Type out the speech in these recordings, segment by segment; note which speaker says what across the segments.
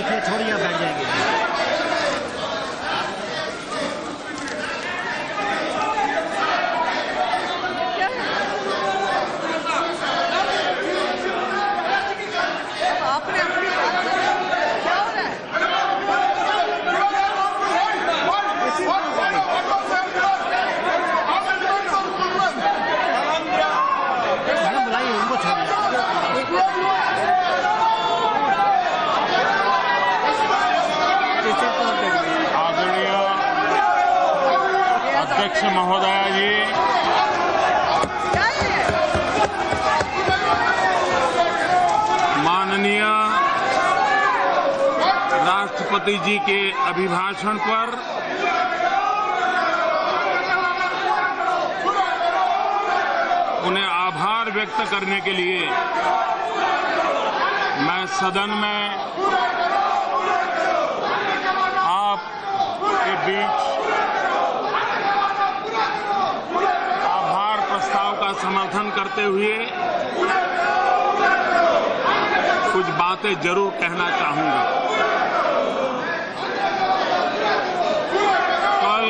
Speaker 1: देखिए, छोड़िए, आप बैठ जाएंगे।
Speaker 2: अध्यक्ष महोदया जी, माननीय राष्ट्रपति जी के अभिभाषण पर उन्हें आभार व्यक्त करने के लिए मैं सदन में आपके बीच प्रस्ताव का समर्थन करते हुए कुछ बातें जरूर कहना चाहूंगा। कल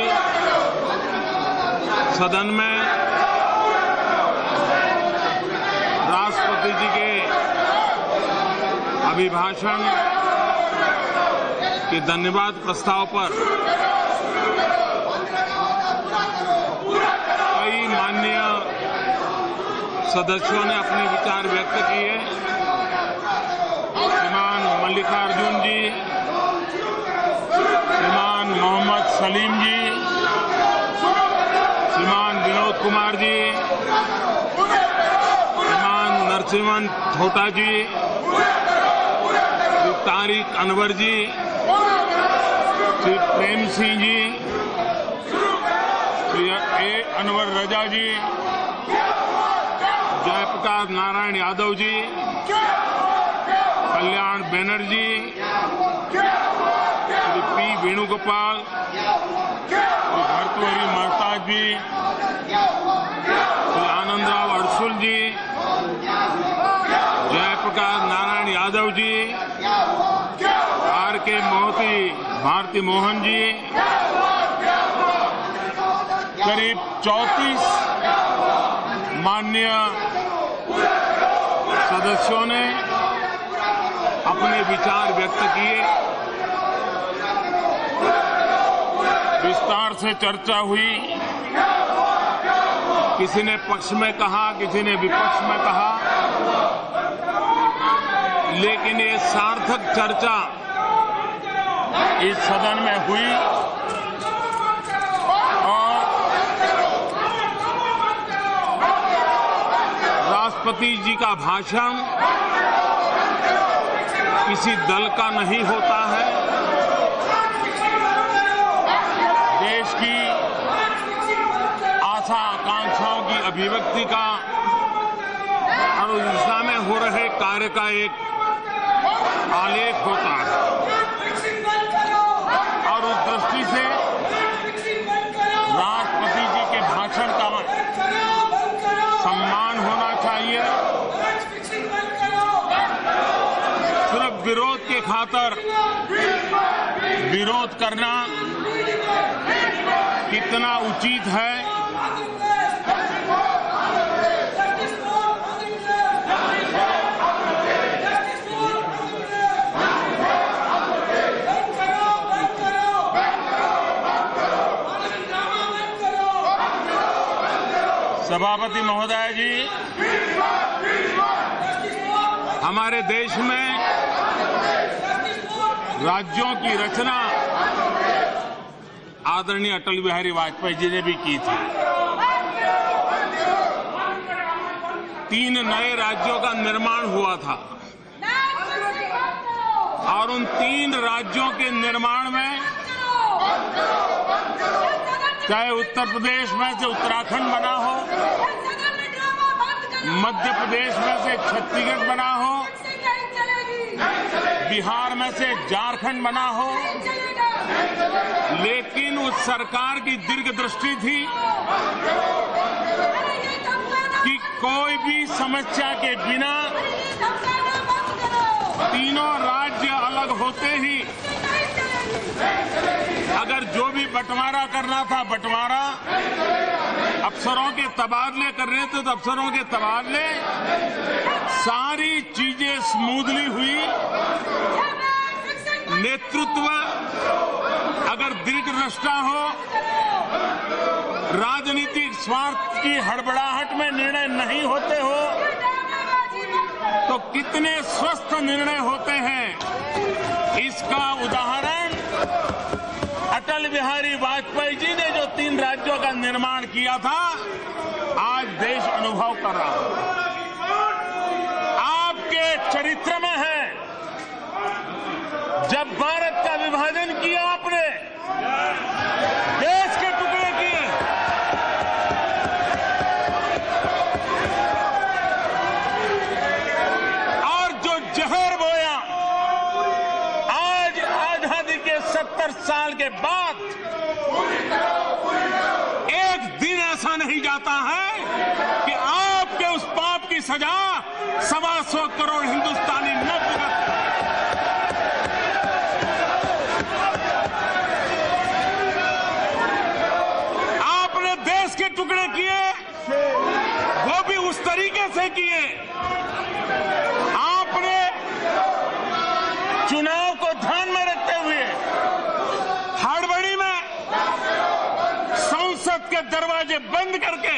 Speaker 2: सदन में राष्ट्रपति जी के अभिभाषण के धन्यवाद प्रस्ताव पर कई माननीय सदस्यों ने अपने विचार व्यक्त किए। श्रीमान मल्लिकार्जुन जी, श्रीमान मोहम्मद सलीम जी, श्रीमान Vinod Kumar ji, Shriman Narasimhan Thota ji, Shri Tariq Anwar ji, Shri Prem Singh ji, Shri A Anwar Raza ji, Jayaprakash Narayan Yadav ji, Kalyan Banerjee, Shri P Venugopal, Shri Bhartruhari Mahtab ji, Shri Anandrao Adsul ji, Jayaprakash Narayan Yadav ji, R K Mohanty Bharti Mohan ji, करीब 34 माननीय सदस्यों ने अपने विचार व्यक्त किए। विस्तार से चर्चा हुई। किसी ने पक्ष में कहा, किसी ने विपक्ष में कहा, लेकिन ये सार्थक चर्चा इस सदन में हुई और राष्ट्रपति जी का भाषण किसी दल का नहीं होता है। देश की आशा आकांक्षाओं की अभिव्यक्ति का और उस दिशा में हो रहे कार्य का एक आलेख होता है और उस दृष्टि से राष्ट्रपति जी के भाषण का सम्मान होना चाहिए। सिर्फ विरोध के खातिर विरोध करना कितना उचित है, सभापति महोदय जी, हमारे देश में राज्यों की रचना आदरणीय अटल बिहारी वाजपेयी जी ने भी की थी। 3 नए राज्यों का निर्माण हुआ था और उन 3 राज्यों के निर्माण में चाहे उत्तर प्रदेश में से उत्तराखंड बना हो, मध्य प्रदेश में से छत्तीसगढ़ बना हो, बिहार में से झारखंड बना हो, लेकिन उस सरकार की दीर्घ दृष्टि थी कि कोई भी समस्या के बिना तीनों राज्य अलग अलग होते ही अगर जो भी बंटवारा करना था बंटवारा, अफसरों के तबादले करने थे तो अफसरों के तबादले, सारी चीजें स्मूथली हुई। नेतृत्व अगर दृढ़ हो, राजनीतिक स्वार्थ की हड़बड़ाहट में निर्णय नहीं होते हो तो कितने स्वस्थ निर्णय होते हैं। इसका उदाहरण अटल बिहारी वाजपेयी जी ने जो 3 राज्यों का निर्माण किया था, आज देश अनुभव कर रहा है। आपके चरित्र में है, जब भारत का विभाजन किया आपने, देश के टुकड़े किए, और जो जहर बोया, आज आजादी के 70 साल के बाद एक दिन ऐसा नहीं जाता है कि आपके उस पाप की सजा 125 करोड़ हिंदुस्तानी न भुगत। आपने देश के टुकड़े किए, वो भी उस तरीके से किए। आपने चुनाव को ध्यान में रखते हुए हड़बड़ी में संसद के दरवाजे बंद करके,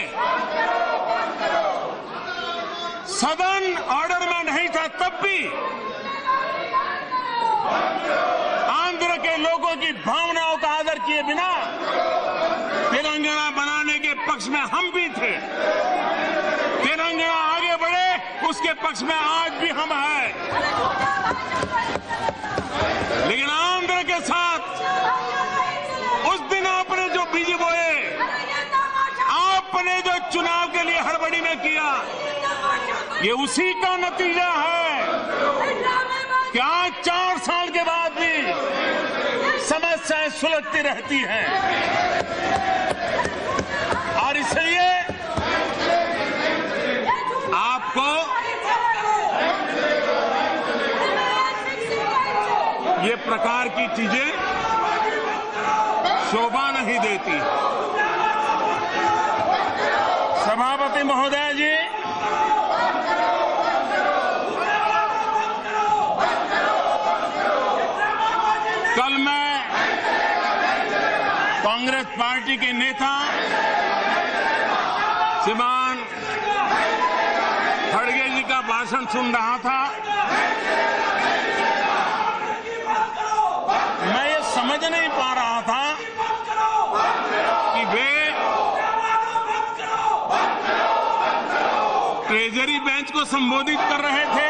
Speaker 2: सदन ऑर्डर में नहीं था तब भी आंध्र के लोगों की भावनाओं का आदर किए बिना तेलंगाना बनाने के पक्ष में हम भी थे। तेलंगाना आगे बढ़े उसके पक्ष में आज भी हम हैं। लेकिन आंध्र के साथ उस दिन आपने जो बीज बोए, आपने जो चुनाव के लिए हड़बड़ी में किया, ये उसी का नतीजा है कि आज 4 साल के बाद भी समस्याएं सुलझती रहती हैं। और इसलिए आपको ये प्रकार की चीजें शोभा नहीं देती। सभापति महोदय जी, कल मैं कांग्रेस पार्टी के नेता श्रीमान खड़गे जी का भाषण सुन रहा था। मैं ये समझ नहीं पा रहा था कि वे ट्रेजरी बेंच को संबोधित कर रहे थे,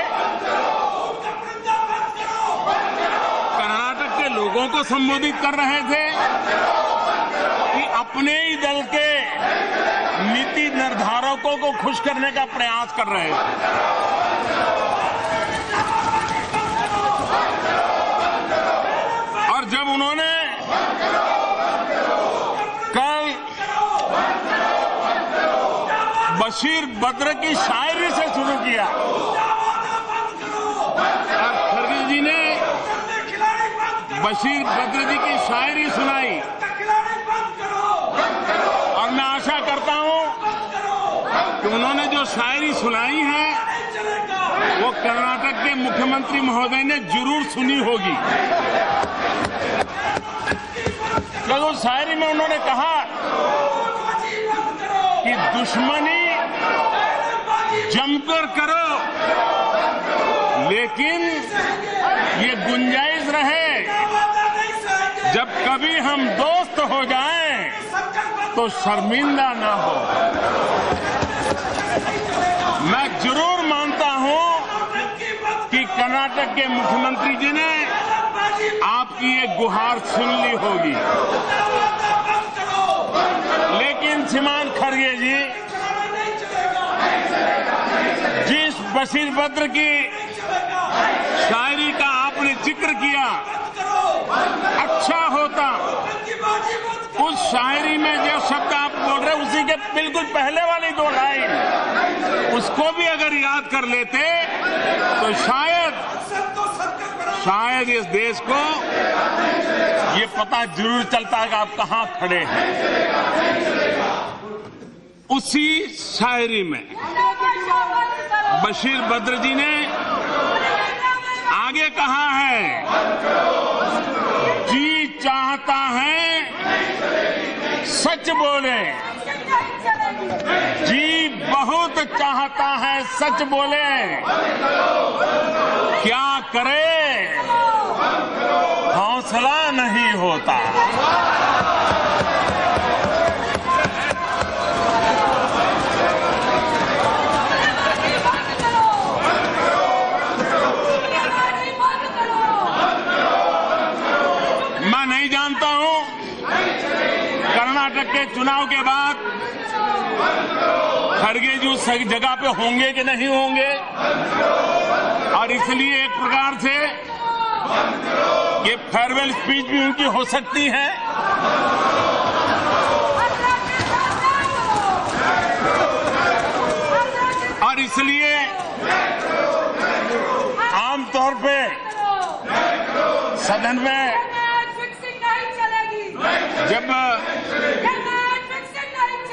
Speaker 2: कर्नाटक के लोगों को संबोधित कर रहे थे, कि अपने ही दल के नीति निर्धारकों को खुश करने का प्रयास कर रहे थे। और जब उन्होंने कल बशीर बद्र की शायरी से शुरू किया और खड़गे जी ने बशीर बद्र जी की शायरी सुनाई, और मैं आशा करता हूं कि उन्होंने जो शायरी सुनाई है वो कर्नाटक के मुख्यमंत्री महोदय ने जरूर सुनी होगी। क्योंकि उस शायरी में उन्होंने कहा कि दुश्मनी जमकर करो, लेकिन ये गुंजाइश रहे जब कभी हम दोस्त हो जाएं तो शर्मिंदा ना हो। मैं जरूर मानता हूं कि कर्नाटक के मुख्यमंत्री जी ने आपकी ये गुहार सुन ली होगी, लेकिन श्रीमान खड़गे जी, जिस बशीर बद्र की शायरी का आपने जिक्र किया, अच्छा होता उस शायरी में जो शब्द आप बोल रहे उसी के बिल्कुल पहले वाली 2 लाइन उसको भी अगर याद कर लेते तो शायद इस देश को ये पता जरूर चलता है कि आप कहां खड़े हैं। उसी शायरी में बशीर बद्र जी ने आगे कहा है, जी चाहता है सच बोले, जी बहुत चाहता है सच बोले, क्या करे हौसला नहीं होता। मैं नहीं जानता हूं कर्नाटक के चुनाव के बाद खड़गे जी उस जगह पे होंगे कि नहीं होंगे, और इसलिए एक प्रकार से ये फेयरवेल स्पीच भी उनकी हो सकती है। और इसलिए आमतौर पे सदन में जब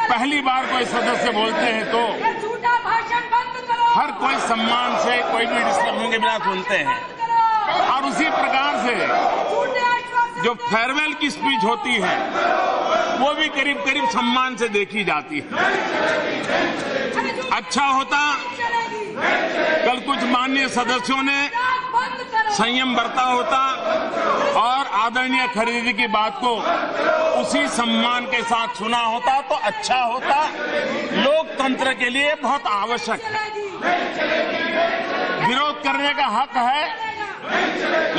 Speaker 2: पहली बार कोई सदस्य बोलते हैं तो हर कोई सम्मान से कोई भी डिस्टर्बिंग के बिना सुनते हैं, और उसी प्रकार से जो फेयरवेल की स्पीच होती है वो भी करीब करीब सम्मान से देखी जाती है। अच्छा होता कल कुछ माननीय सदस्यों ने संयम बरता होता और आदरणीय खड़गे की बात को उसी सम्मान के साथ सुना होता तो अच्छा होता। लोकतंत्र के लिए बहुत आवश्यक है। विरोध करने का हक है,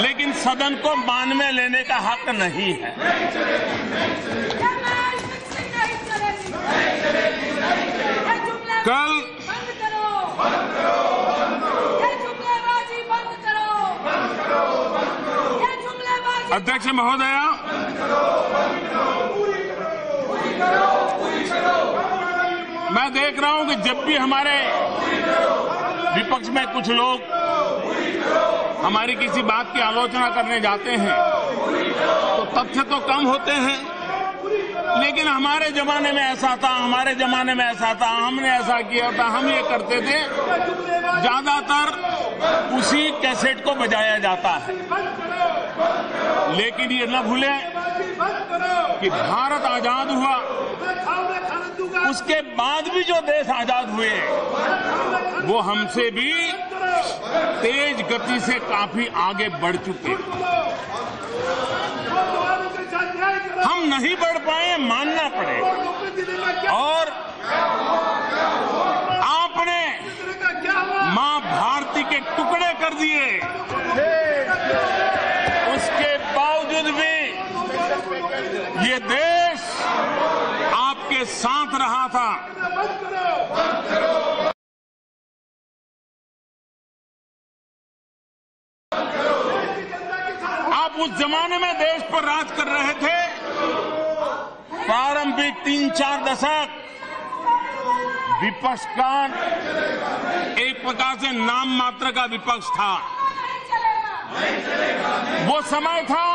Speaker 2: लेकिन सदन को मान में लेने का हक नहीं है। कल अध्यक्ष महोदया, मैं देख रहा हूं कि जब भी हमारे विपक्ष में कुछ लोग हमारी किसी बात की आलोचना करने जाते हैं तो तथ्य तो कम होते हैं, लेकिन हमारे जमाने में ऐसा था, हमारे जमाने में ऐसा था, हमने ऐसा किया था, हम ये करते थे, ज्यादातर उसी कैसेट को बजाया जाता है। लेकिन ये न भूलें कि भारत आजाद हुआ, उसके बाद भी जो देश आजाद हुए वो हमसे भी तेज गति से काफी आगे बढ़ चुके। हम नहीं बढ़ पाए, मानना पड़े। और आपने मां भारती के टुकड़े कर दिए, उसके बावजूद भी ये देश आपके साथ रहा था। आप उस जमाने में देश पर राज कर रहे थे। प्रारंभिक 3-4 दशक विपक्ष का एक प्रकार से नाम मात्र का विपक्ष था। वो समय था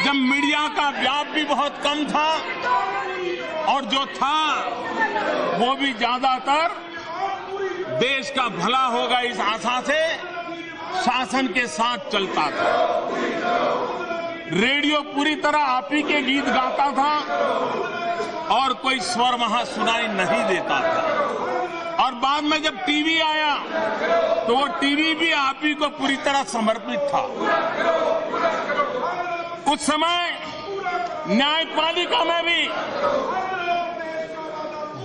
Speaker 2: जब मीडिया का व्याप भी बहुत कम था और जो था वो भी ज्यादातर देश का भला होगा इस आशा से शासन के साथ चलता था। रेडियो पूरी तरह आप ही के गीत गाता था और कोई स्वर वहां सुनाई नहीं देता था। और बाद में जब टीवी आया तो वो टीवी भी आप ही को पूरी तरह समर्पित था। उस समय न्यायपालिका में भी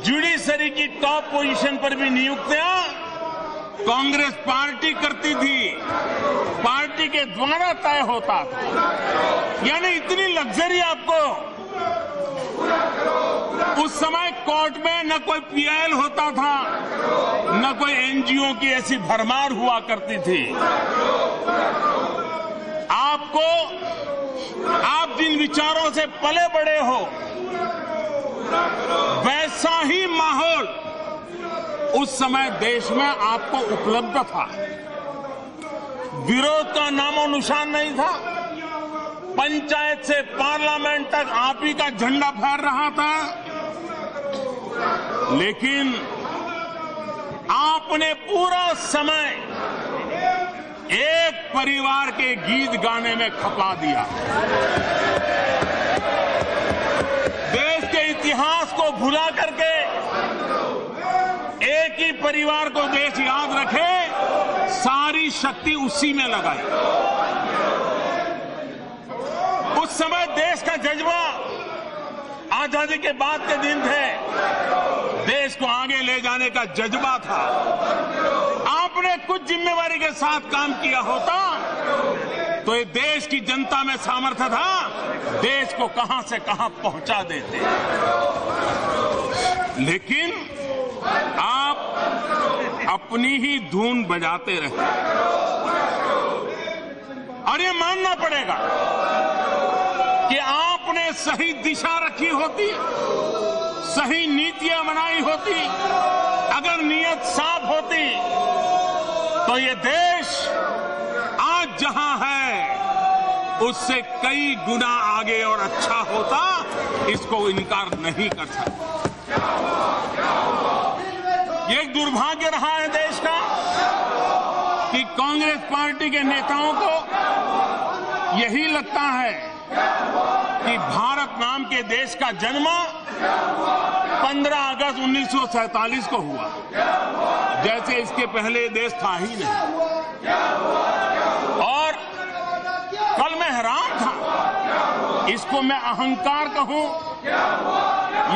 Speaker 2: जुडिशरी की टॉप पोजीशन पर भी नियुक्तियां कांग्रेस पार्टी करती थी, पार्टी के द्वारा तय होता था। यानी इतनी लग्जरी आपको उस समय कोर्ट में न कोई पीआईएल होता था, न कोई एनजीओ की ऐसी भरमार हुआ करती थी। आपको, आप जिन विचारों से पले बड़े हो, वैसा ही माहौल उस समय देश में आपको उपलब्ध था। विरोध का नामो निशान नहीं था। पंचायत से पार्लियामेंट तक आप ही का झंडा फहर रहा था। लेकिन आपने पूरा समय एक परिवार के गीत गाने में खपा दिया। देश के इतिहास को भुला करके एक ही परिवार को देश याद रखे, सारी शक्ति उसी में लगाई। उस समय देश का जज्बा, आजादी के बाद के दिन थे, देश को आगे ले जाने का जज्बा था। आपने कुछ जिम्मेवारी के साथ काम किया होता तो ये देश की जनता में सामर्थ्य था, देश को कहां से कहां पहुंचा देते। लेकिन आप अपनी ही धुन बजाते रहे। और ये मानना पड़ेगा कि आपने सही दिशा रखी होती, सही नीतियां बनाई होती, अगर नीयत साफ होती तो ये देश आज जहां है उससे कई गुना आगे और अच्छा होता। इसको इनकार नहीं कर सकता। ये एक दुर्भाग्य रहा है देश का कि कांग्रेस पार्टी के नेताओं को यही लगता है कि भारत नाम के देश का जन्म 15 अगस्त 1947 को हुआ, जैसे इसके पहले देश था ही नहीं। और कल मैं हैरान था, इसको मैं अहंकार कहूं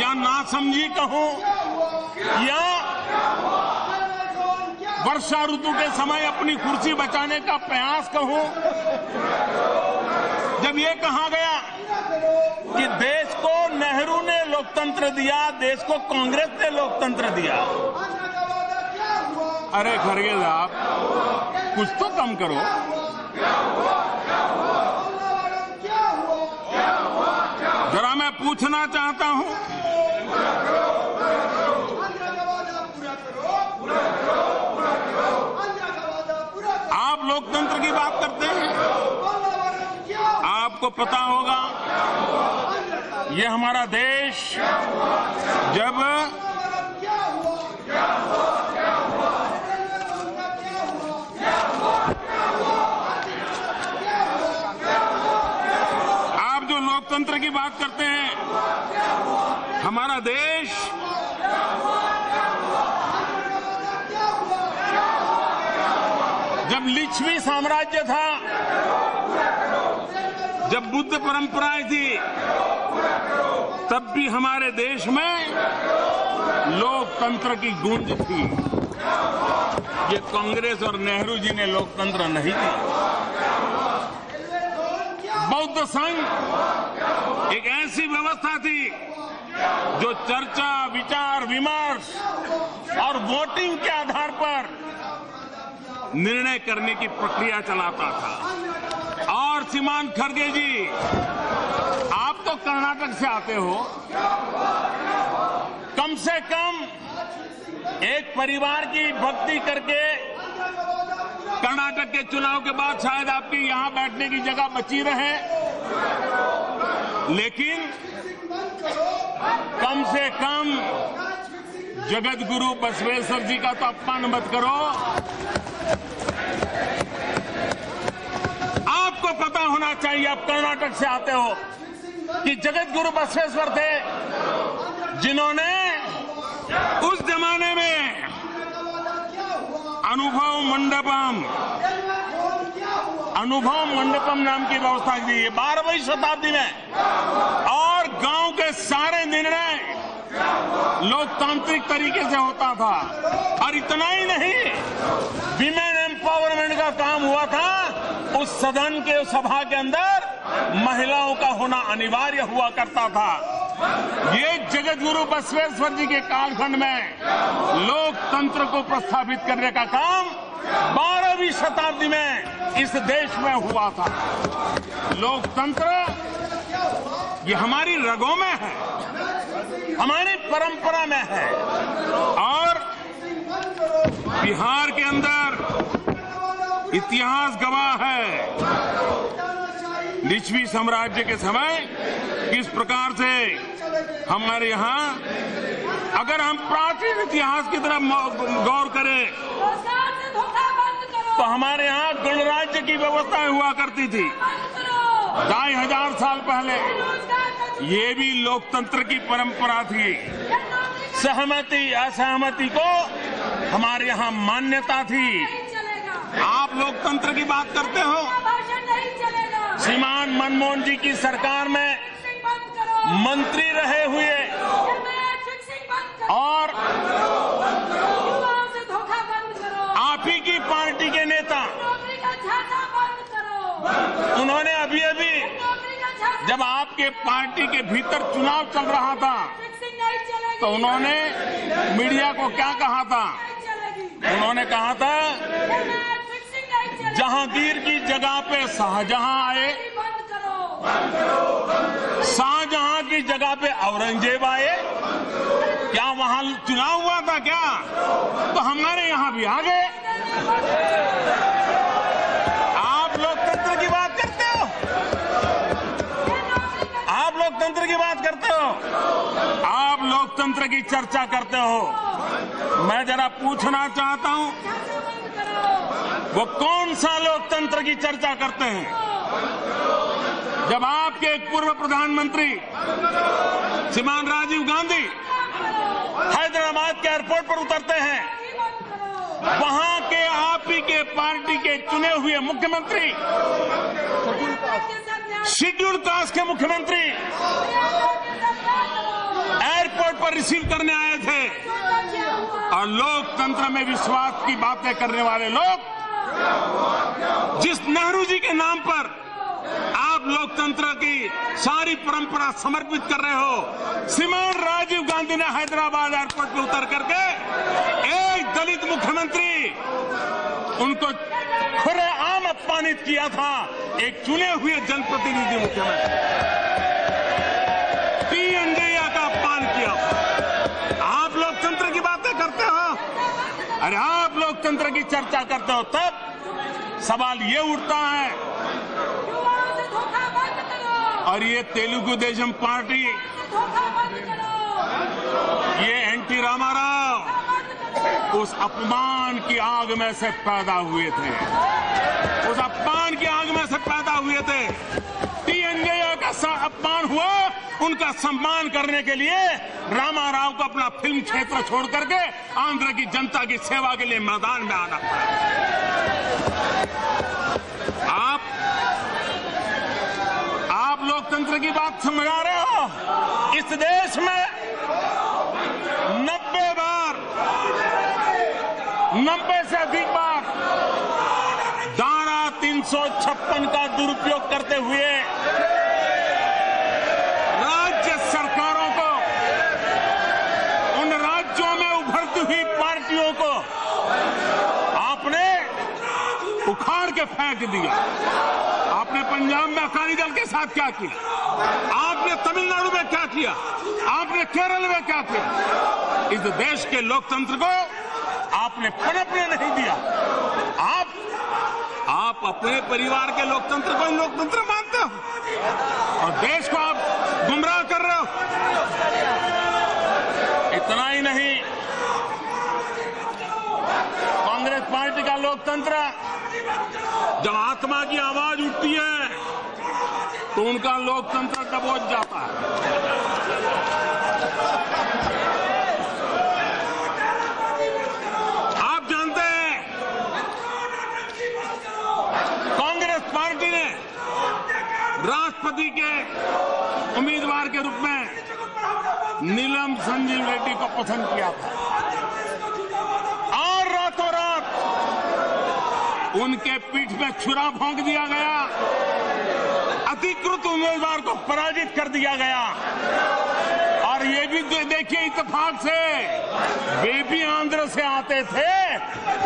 Speaker 2: या नासमझी कहूं या वर्षा ऋतु के समय अपनी कुर्सी बचाने का प्रयास कहूं, जब ये कहा गया कि देश को नेहरू ने लोकतंत्र दिया, देश को कांग्रेस ने लोकतंत्र दिया। अरे खड़गे साहब, कुछ तो कम करो। जरा मैं पूछना चाहता हूं, आप लोकतंत्र की बात करते हैं, आपको पता होगा ये हमारा देश जब आप जो लोकतंत्र की बात करते हैं, हमारा देश जब लिच्छवी साम्राज्य था, जब बुद्ध परंपराएं थी, तब भी हमारे देश में लोकतंत्र की गूंज थी। ये कांग्रेस और नेहरू जी ने लोकतंत्र नहीं दी। बौद्ध संघ एक ऐसी व्यवस्था थी जो चर्चा, विचार विमर्श और वोटिंग के आधार पर निर्णय करने की प्रक्रिया चलाता था। और श्रीमान खड़गे जी, आप तो कर्नाटक से आते हो, कम से कम एक परिवार की भक्ति करके कर्नाटक के चुनाव के बाद शायद आपकी यहां बैठने की जगह बची रहे, लेकिन कम से कम जगत गुरु बसवेश्वर जी का तो अपमान मत करो। आपको पता होना चाहिए, आप कर्नाटक से आते हो, कि जगत गुरु बसवेश्वर थे जिन्होंने उस जमाने में अनुभव मंडपम नाम की व्यवस्था दी है 12वीं शताब्दी में। और गांव के सारे निर्णय लोकतांत्रिक तरीके से होता था। और इतना ही नहीं, विमेन एम्पावरमेंट का काम हुआ था। उस सदन के सभा के अंदर महिलाओं का होना अनिवार्य हुआ करता था। ये जगत गुरु बसवेश्वर जी के कालखंड में लोकतंत्र को प्रस्थापित करने का काम 12वीं शताब्दी में इस देश में हुआ था। लोकतंत्र ये हमारी रगों में है, हमारी परंपरा में है। और बिहार के अंदर इतिहास गवाह है लिच्छवी साम्राज्य के समय किस प्रकार से हमारे यहाँ, अगर हम प्राचीन इतिहास की तरफ गौर करें तो हमारे यहाँ गणराज्य की व्यवस्था हुआ करती थी 2500 साल पहले। ये भी लोकतंत्र की परंपरा थी। सहमति असहमति को हमारे यहाँ मान्यता थी। आप लोकतंत्र की बात करते हो। श्रीमान मनमोहन जी की सरकार में मंत्री रहे हुए और आप ही की पार्टी के नेता, उन्होंने अभी जब आपके पार्टी के भीतर चुनाव चल रहा था तो उन्होंने मीडिया को क्या कहा था? उन्होंने कहा था जहांगीर की जगह पे शाहजहां आए, शाहजहां की जगह पे औरंगजेब आए। क्या वहां चुनाव हुआ था क्या? तो हमारे यहां भी आ गए। आप लोकतंत्र की बात करते हो, आप लोकतंत्र की बात करते हो, आप लोकतंत्र की चर्चा करते हो। मैं जरा पूछना चाहता हूं, वो कौन सा लोकतंत्र की चर्चा करते हैं? जब आपके एक पूर्व प्रधानमंत्री श्रीमान राजीव गांधी हैदराबाद के एयरपोर्ट पर उतरते हैं, वहां के आप ही के पार्टी के चुने हुए मुख्यमंत्री, शेड्यूल कास्ट के मुख्यमंत्री एयरपोर्ट पर रिसीव करने आए थे। और लोकतंत्र में विश्वास की बातें करने वाले लोग, जिस नेहरू जी के नाम पर आप लोकतंत्र की सारी परंपरा समर्पित कर रहे हो, श्रीमान राजीव गांधी ने हैदराबाद एयरपोर्ट पर उतर करके एक दलित मुख्यमंत्री, उनको खुलेआम अपमानित किया था। एक चुने हुए जनप्रतिनिधि मुख्यमंत्री पीएनजैया का अपमान किया। आप लोकतंत्र की बातें करते हो, अरे आप लोकतंत्र की चर्चा करते हो, तब सवाल ये उठता है। और ये तेलुगु देशम पार्टी, ये एनटी रामाराव उस अपमान की आग में से पैदा हुए थे, उस अपमान की आग में से पैदा हुए थे। टीएनजैया का अपमान हुआ, उनका सम्मान करने के लिए रामाराव को अपना फिल्म क्षेत्र छोड़ करके आंध्र की जनता की सेवा के लिए मैदान में आना पड़ा। आप लोकतंत्र की बात समझा रहे हो? इस देश में 90 से अधिक बार धारा 356 का दुरुपयोग करते हुए राज्य सरकारों को, उन राज्यों में उभरती हुई पार्टियों को आपने उखाड़ के फेंक दिया। आपने पंजाब में अकाली दल के साथ क्या किया? आपने तमिलनाडु में क्या किया? आपने केरल में क्या किया? इस देश के लोकतंत्र को आपने पनपने नहीं दिया। आप अपने परिवार के लोकतंत्र को लोकतंत्र मानते हो और देश को आप गुमराह कर रहे हो। इतना ही नहीं, कांग्रेस पार्टी का लोकतंत्र, जब आत्मा की आवाज उठती है तो उनका लोकतंत्र दबोच जाता है। आप जानते हैं, कांग्रेस पार्टी ने राष्ट्रपति के उम्मीदवार के रूप में नीलम संजीव रेड्डी को पसंद किया था और रातों रात उनके पीठ में छुरा भोंक दिया गया, अधिकृत उम्मीदवार को पराजित कर दिया गया। और ये भी देखिए, इत्तेफाक से वे भी आंध्र से आते थे,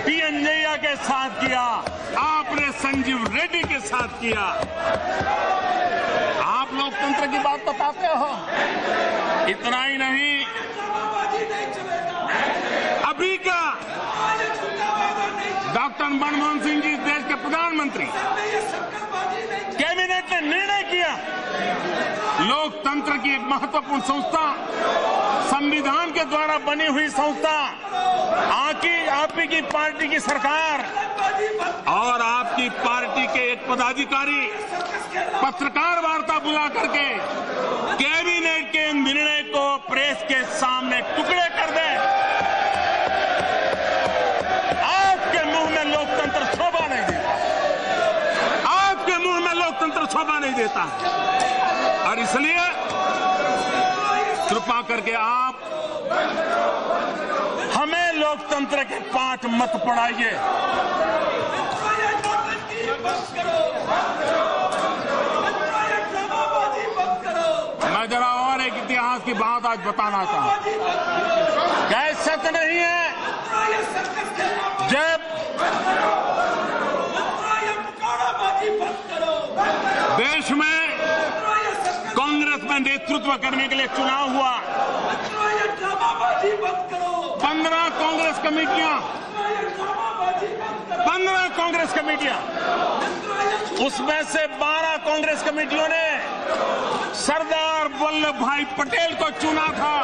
Speaker 2: टीएनजैया के साथ किया, आपने संजीव रेड्डी के साथ किया। आप लोकतंत्र की बात बताते हो। इतना ही नहीं, अभी का कैप्टन मनमोहन सिंह जी, देश के प्रधानमंत्री, कैबिनेट ने निर्णय किया लोकतंत्र की एक महत्वपूर्ण संस्था, संविधान के द्वारा बनी हुई संस्था, आपकी की पार्टी की सरकार और आपकी पार्टी के एक पदाधिकारी पत्रकार वार्ता बुला करके कैबिनेट के निर्णय को प्रेस के सामने टुकड़े कर दे। आपके मुंह में लोकतंत्र शोभा नहीं देता, आपके मुंह में लोकतंत्र शोभा नहीं देता है। और इसलिए कृपा करके आप हमें लोकतंत्र के पाठ मत पढ़ाइए। मैं जरा और एक इतिहास की बात आज बताना चाहूं। क्या सच नहीं है जब देश में कांग्रेस में नेतृत्व करने के लिए चुनाव हुआ, 15 कांग्रेस कमेटियां, उसमें से 12 कांग्रेस कमेटियों ने सरदार वल्लभ भाई पटेल को चुना था।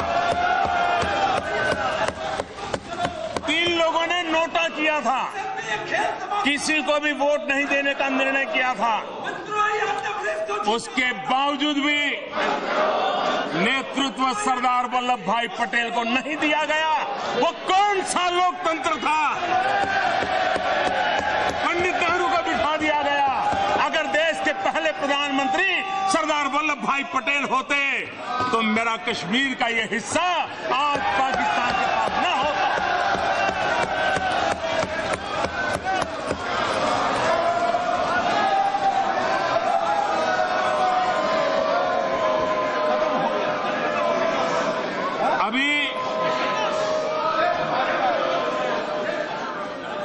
Speaker 2: 3 लोगों ने नोटा किया था, किसी को भी वोट नहीं देने का निर्णय किया था। उसके बावजूद भी नेतृत्व सरदार वल्लभ भाई पटेल को नहीं दिया गया। वो कौन सा लोकतंत्र था? पंडित नेहरू को बिठा दिया गया। अगर देश के पहले प्रधानमंत्री सरदार वल्लभ भाई पटेल होते तो मेरा कश्मीर का ये हिस्सा आज पाकिस्तान के पास न होता।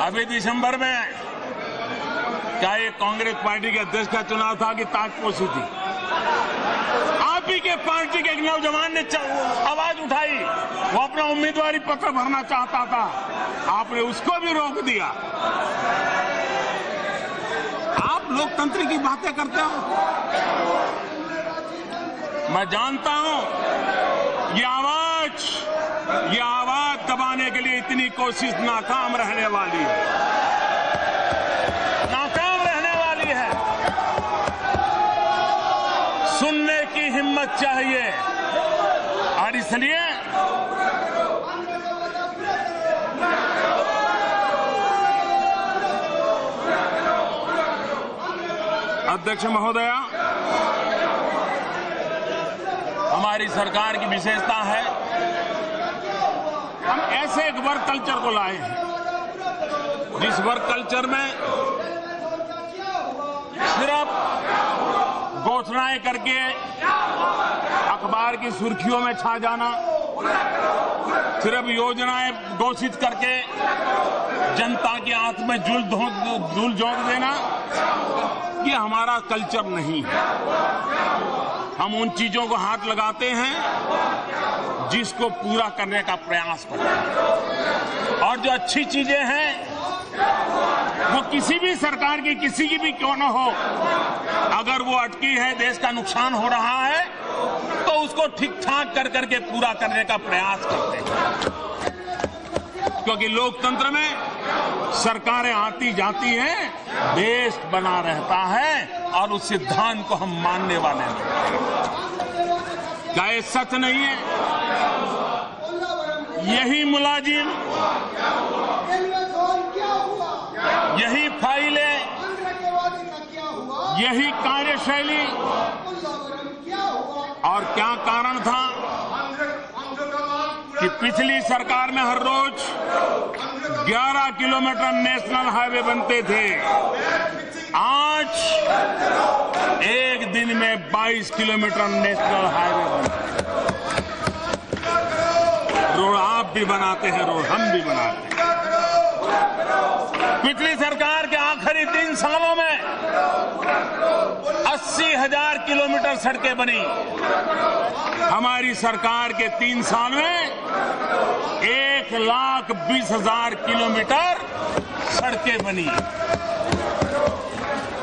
Speaker 2: अभी दिसंबर में क्या ये कांग्रेस पार्टी के अध्यक्ष का चुनाव था कि ताजपोशी थी? आप ही के पार्टी के एक नौजवान ने आवाज उठाई, वो अपना उम्मीदवारी पत्र भरना चाहता था, आपने उसको भी रोक दिया। आप लोकतंत्र की बातें करते हो। मैं जानता हूं ये आवाज दबाने के लिए इतनी कोशिश नाकाम रहने वाली है, सुनने की हिम्मत चाहिए। और इसलिए अध्यक्ष महोदया, हमारी सरकार की विशेषता है हम ऐसे एक वर्क कल्चर को लाए हैं जिस वर्क कल्चर में सिर्फ घोषणाएं करके अखबार की सुर्खियों में छा जाना, सिर्फ योजनाएं घोषित करके जनता के हाथ में झूल झोंक देना, ये हमारा कल्चर नहीं है। हम उन चीजों को हाथ लगाते हैं जिसको पूरा करने का प्रयास करते हैं। और जो अच्छी चीजें हैं वो किसी भी सरकार की, किसी की भी क्यों न हो, अगर वो अटकी है, देश का नुकसान हो रहा है, तो उसको ठीक ठाक कर करके पूरा करने का प्रयास करते हैं। क्योंकि लोकतंत्र में सरकारें आती जाती हैं, देश बना रहता है और उस सिद्धांत को हम मानने वाले हैं। क्या ये सच नहीं है? यही मुलाजिम, यही फाइलें, यही कार्यशैली, और क्या कारण था कि पिछली सरकार में हर रोज 11 किलोमीटर नेशनल हाईवे बनते थे, आज एक दिन में 22 किलोमीटर नेशनल हाईवे बनते हैं। रोड आप भी बनाते हैं, रोड हम भी बनाते हैं। पिछली सरकार के आखिरी 3 सालों में 80,000 किलोमीटर सड़कें बनी। हमारी सरकार के 3 साल में 1 1,20,000 किलोमीटर सड़कें बनी।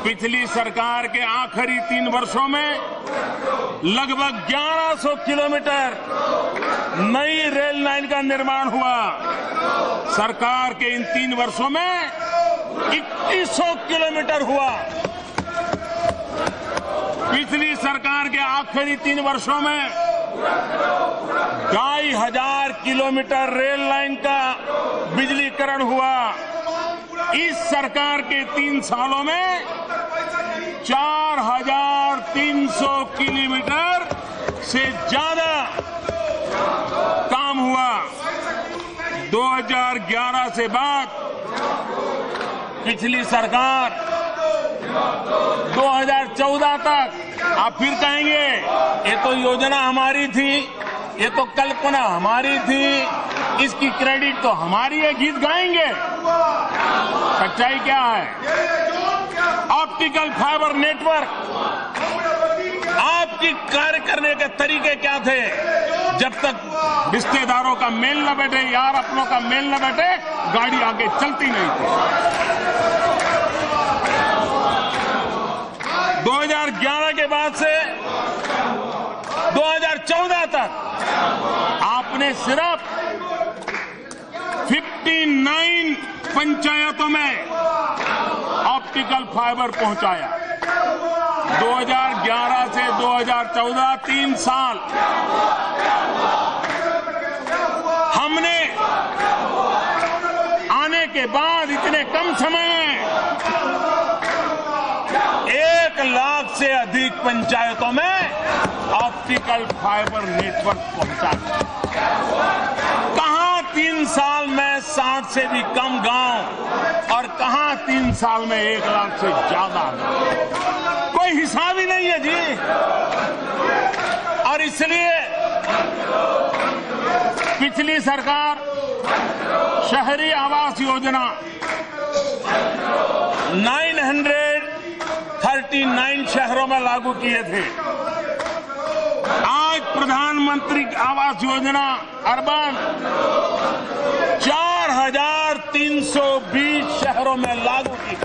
Speaker 2: पिछली सरकार के आखिरी 3 वर्षों में लगभग 1100 किलोमीटर नई रेल लाइन का निर्माण हुआ। सरकार के इन 3 वर्षों में 2100 किलोमीटर हुआ। पिछली सरकार के आखिरी 3 वर्षों में 2,500 किलोमीटर रेल लाइन का बिजलीकरण हुआ। इस सरकार के 3 सालों में 4,300 किलोमीटर से ज्यादा काम हुआ। 2011 से बाद पिछली सरकार 2014 तक आप फिर कहेंगे ये तो योजना हमारी थी, ये तो कल्पना हमारी थी, इसकी क्रेडिट तो हमारी है, गीत गाएंगे। सच्चाई क्या है? ऑप्टिकल फाइबर नेटवर्क, आपकी कार्य करने के तरीके क्या थे? जब तक रिश्तेदारों का मेल न बैठे, यार अपनों का मेल न बैठे, गाड़ी आगे चलती नहीं थी। 2011 के बाद से 2014 तक आपने सिर्फ 59 पंचायतों में ऑप्टिकल फाइबर पहुंचाया। 2011 से 2014 3 साल हमने आने के बाद इतने कम समय में 1 लाख से अधिक पंचायतों में ऑप्टिकल फाइबर नेटवर्क पहुंचा। कहां 3 साल में 60 से भी कम गांव और कहां 3 साल में 1 लाख से ज्यादा, कोई हिसाब ही नहीं है जी। और इसलिए पिछली सरकार शहरी आवास योजना 939 शहरों में लागू किए थे। आज प्रधानमंत्री आवास योजना अर्बन 4,320 शहरों में लागू की।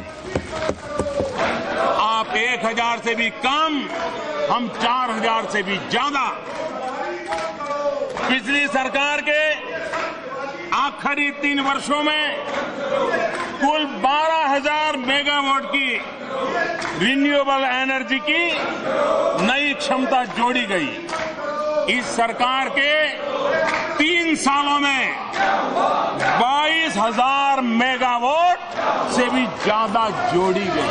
Speaker 2: आप 1,000 से भी कम, हम 4,000 से भी ज्यादा। पिछली सरकार के आखिरी 3 वर्षों में कुल 12,000 मेगावाट की रिन्यूएबल एनर्जी की नई क्षमता जोड़ी गई। इस सरकार के 3 सालों में 22,000 मेगावाट से भी ज्यादा जोड़ी गई।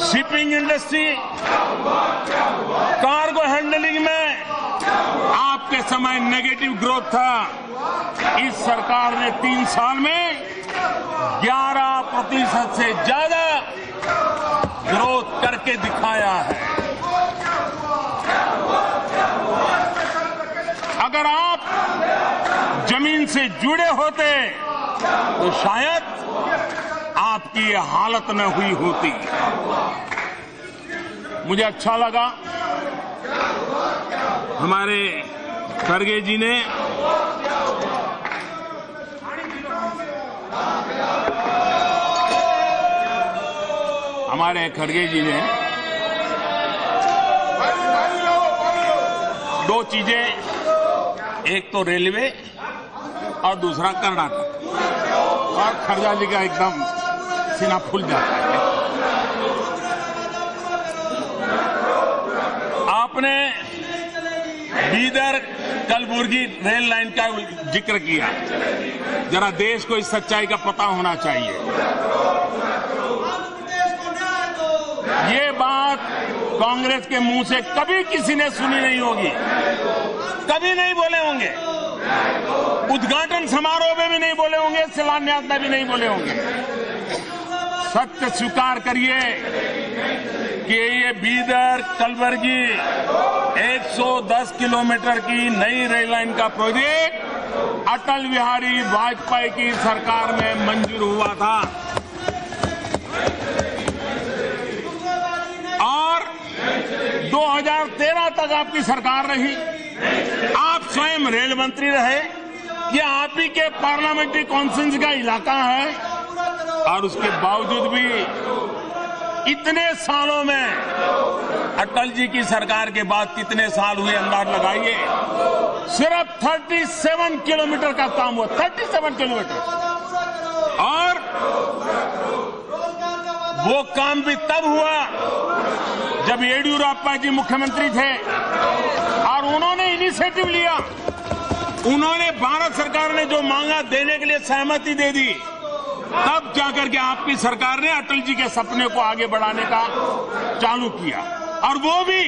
Speaker 2: शिपिंग इंडस्ट्री, कार्गो हैंडलिंग में आपके समय नेगेटिव ग्रोथ था। इस सरकार ने 3 साल में 11% से ज्यादा ग्रोथ करके दिखाया है। अगर आप जमीन से जुड़े होते तो शायद आपकी ये हालत न हुई होती। मुझे अच्छा लगा हमारे खड़गे जी ने दो चीजें, एक तो रेलवे और दूसरा कर्नाटक, और खड़गा जी का एकदम सीना फूल जाता है। आपने बीदर कलबुर्गी रेल लाइन का जिक्र किया। जरा देश को इस सच्चाई का पता होना चाहिए। ये बात कांग्रेस के मुंह से कभी किसी ने सुनी नहीं होगी, कभी नहीं बोले होंगे, उद्घाटन समारोह में भी नहीं बोले होंगे, शिलान्यास में भी नहीं बोले होंगे। सत्य स्वीकार करिए कि ये बीदर कलबुर्गी 110 किलोमीटर की नई रेल लाइन का प्रोजेक्ट अटल बिहारी वाजपेयी की सरकार में मंजूर हुआ था और 2013 तक आपकी सरकार रही। आप स्वयं रेल मंत्री रहे, ये आप ही के पार्लियामेंट्री कॉन्फ्रेंस का इलाका है, और उसके बावजूद भी इतने सालों में अटल जी की सरकार के बाद कितने साल हुए अंदाज लगाइए, सिर्फ 37 किलोमीटर का काम हुआ, 37 किलोमीटर। और वो काम भी तब हुआ जब येडियुरप्पा जी मुख्यमंत्री थे और उन्होंने इनिशिएटिव लिया, उन्होंने भारत सरकार ने जो मांगा देने के लिए सहमति दे दी, तब जाकर के आपकी सरकार ने अटल जी के सपने को आगे बढ़ाने का चालू किया। और वो भी,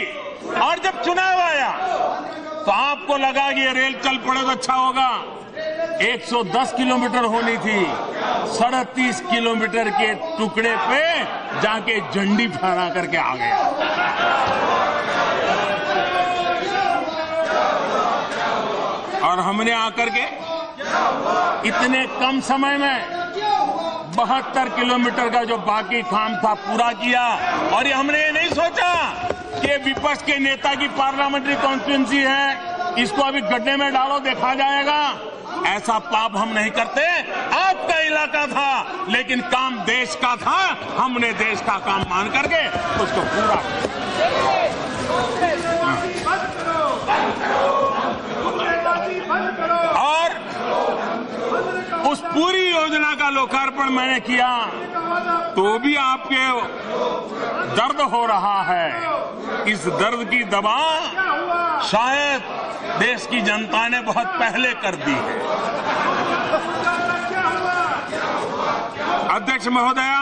Speaker 2: और जब चुनाव आया तो आपको लगा कि ये रेल चल पड़े तो अच्छा होगा, 110 किलोमीटर होनी थी, 37 किलोमीटर के टुकड़े पे जाके झंडी फहरा करके आ गया। और हमने आकर के इतने कम समय में 72 किलोमीटर का जो बाकी काम था पूरा किया। और ये हमने ये नहीं सोचा कि विपक्ष के नेता की पार्लियामेंट्री कॉन्स्टिट्यूंसी है, इसको अभी गड्ढे में डालो देखा जाएगा, ऐसा पाप हम नहीं करते। आपका इलाका था लेकिन काम देश का था, हमने देश का काम मान करके उसको पूरा और उस पूरी योजना का लोकार्पण मैंने किया तो भी आपके दर्द हो रहा है। इस दर्द की दवा शायद देश की जनता ने बहुत पहले कर दी है। अध्यक्ष महोदया,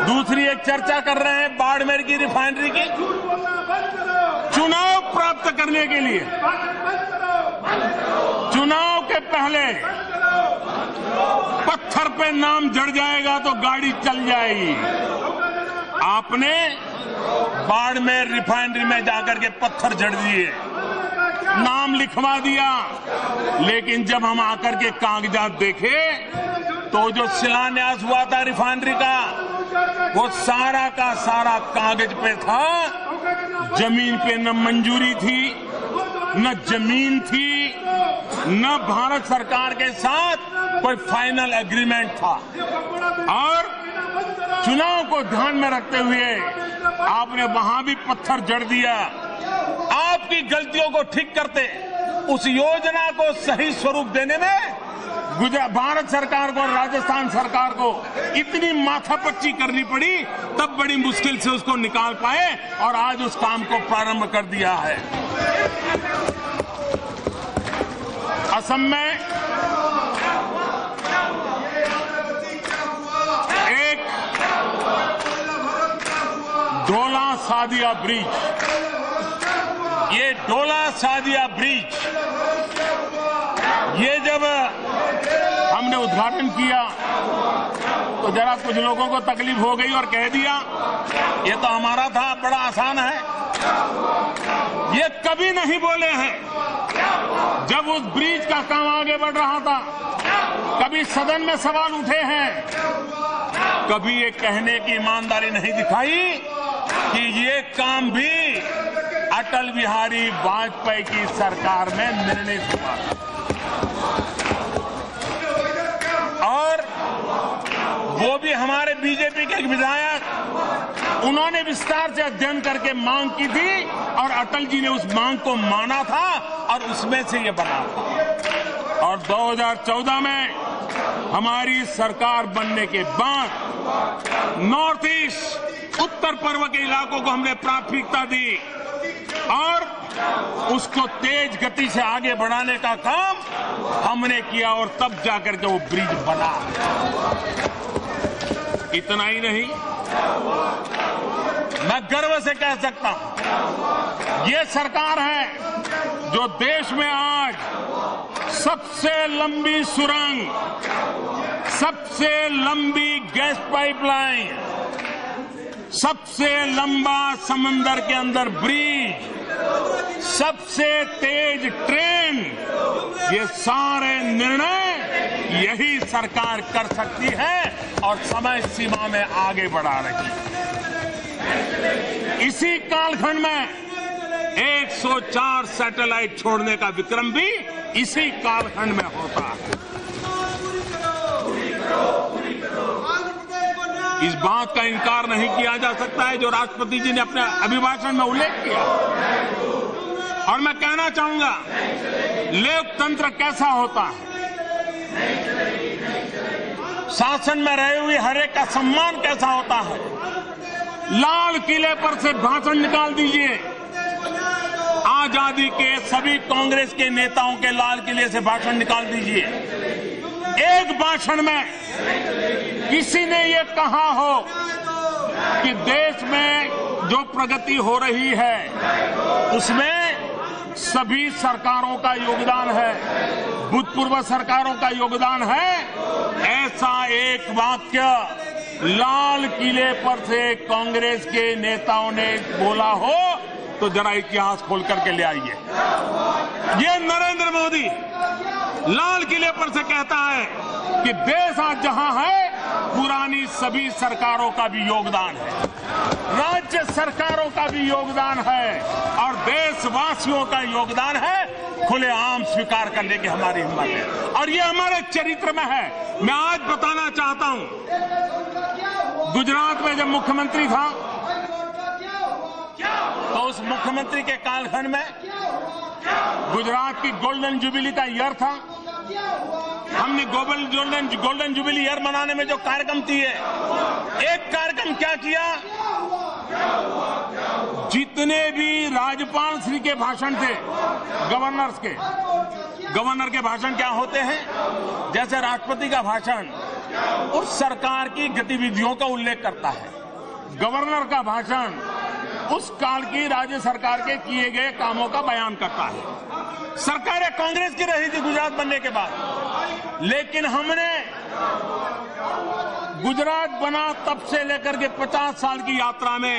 Speaker 2: दूसरी एक चर्चा कर रहे हैं बाड़मेर की रिफाइनरी की। चुनाव प्राप्त करने के लिए चुनाव के पहले पत्थर पे नाम जड़ जाएगा तो गाड़ी चल जाएगी। आपने बाड़मेर रिफाइनरी में जाकर के पत्थर जड़ दिए, नाम लिखवा दिया, लेकिन जब हम आकर के कागजात देखे तो जो शिलान्यास हुआ था रिफाइनरी का, वो सारा का सारा कागज पे था, जमीन पे न मंजूरी थी, न जमीन थी, न भारत सरकार के साथ कोई फाइनल एग्रीमेंट था। और चुनाव को ध्यान में रखते हुए आपने वहां भी पत्थर जड़ दिया। आपकी गलतियों को ठीक करते, उस योजना को सही स्वरूप देने में भारत सरकार को और राजस्थान सरकार को इतनी माथापच्ची करनी पड़ी, तब बड़ी मुश्किल से उसको निकाल पाए और आज उस काम को प्रारंभ कर दिया है। असम में एक ढोला सादिया ब्रिज, ये ढोला सादिया ब्रिज, ये जब हमने उद्घाटन किया तो जरा कुछ लोगों को तकलीफ हो गई और कह दिया ये तो हमारा था, बड़ा आसान है। ये कभी नहीं बोले हैं जब उस ब्रिज का काम आगे बढ़ रहा था, कभी सदन में सवाल उठे हैं, कभी ये कहने की ईमानदारी नहीं दिखाई कि ये काम भी अटल बिहारी वाजपेयी की सरकार में निर्णित हुआ। और वो भी हमारे बीजेपी के एक विधायक, उन्होंने विस्तार से अध्ययन करके मांग की थी और अटल जी ने उस मांग को माना था और उसमें से ये बना था। और 2014 में हमारी सरकार बनने के बाद नॉर्थ ईस्ट, उत्तर पूर्व के इलाकों को हमने प्राथमिकता दी और उसको तेज गति से आगे बढ़ाने का काम हमने किया और तब जाकर के वो ब्रिज बना। इतना ही नहीं, मैं गर्व से कह सकता हूं ये सरकार है जो देश में आज सबसे लंबी सुरंग, सबसे लंबी गैस पाइपलाइन, सबसे लंबा समंदर के अंदर ब्रिज, सबसे तेज ट्रेन, ये सारे निर्णय यही सरकार कर सकती है और समय सीमा में आगे बढ़ा रही है। इसी कालखंड में 104 सैटेलाइट छोड़ने का विक्रम भी इसी कालखंड में होता है। इस बात का इनकार नहीं किया जा सकता है जो राष्ट्रपति जी ने अपने अभिभाषण में उल्लेख किया। और मैं कहना चाहूंगा, लोकतंत्र कैसा होता है, शासन में रहे हुए हर एक का सम्मान कैसा होता है। लाल किले पर से भाषण निकाल दीजिए, आजादी के सभी कांग्रेस के नेताओं के लाल किले से भाषण निकाल दीजिए। एक भाषण में किसी ने ये कहा हो कि देश में जो प्रगति हो रही है उसमें सभी सरकारों का योगदान है, भूतपूर्व सरकारों का योगदान है, ऐसा एक वाक्य लाल किले पर से कांग्रेस के नेताओं ने बोला हो तो जरा इतिहास खोल करके ले आइए। ये नरेंद्र मोदी लाल किले पर से कहता है कि देश आज जहां है पुरानी सभी सरकारों का भी योगदान है, राज्य सरकारों का भी योगदान है और देशवासियों का योगदान है। खुलेआम स्वीकार करने की हमारी हिम्मत है और ये हमारे चरित्र में है। मैं आज बताना चाहता हूं, गुजरात में जब मुख्यमंत्री था तो उस मुख्यमंत्री के कालखंड में गुजरात की गोल्डन जुबिली का ईयर था। हमने गोल्डन जुबिली ईयर मनाने में जो कार्यक्रम किए, एक कार्यक्रम क्या किया, जितने भी राज्यपाल श्री के भाषण थे, गवर्नर के भाषण क्या होते हैं, जैसे राष्ट्रपति का भाषण उस सरकार की गतिविधियों का उल्लेख करता है, गवर्नर का भाषण उस काल की राज्य सरकार के किए गए कामों का बयान करता है। सरकारें कांग्रेस की रही थी गुजरात बनने के बाद, लेकिन हमने गुजरात बना तब से लेकर के 50 साल की यात्रा में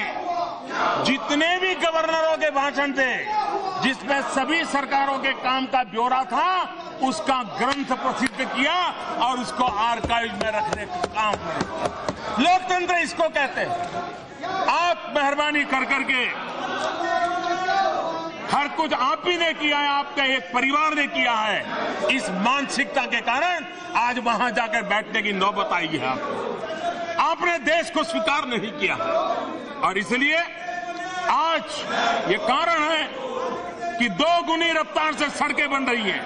Speaker 2: जितने भी गवर्नरों के भाषण थे जिसमें सभी सरकारों के काम का ब्यौरा था, उसका ग्रंथ प्रसिद्ध किया और उसको आर्काइव में रखने का काम किया। लोकतंत्र इसको कहते हैं। आप मेहरबानी कर करके, हर कुछ आप ही ने किया है, आपका एक परिवार ने किया है। इस मानसिकता के कारण आज वहां जाकर बैठने की नौबत आई है। आपने देश को स्वीकार नहीं किया और इसलिए आज ये कारण है कि 2 गुनी रफ्तार से सड़कें बन रही हैं,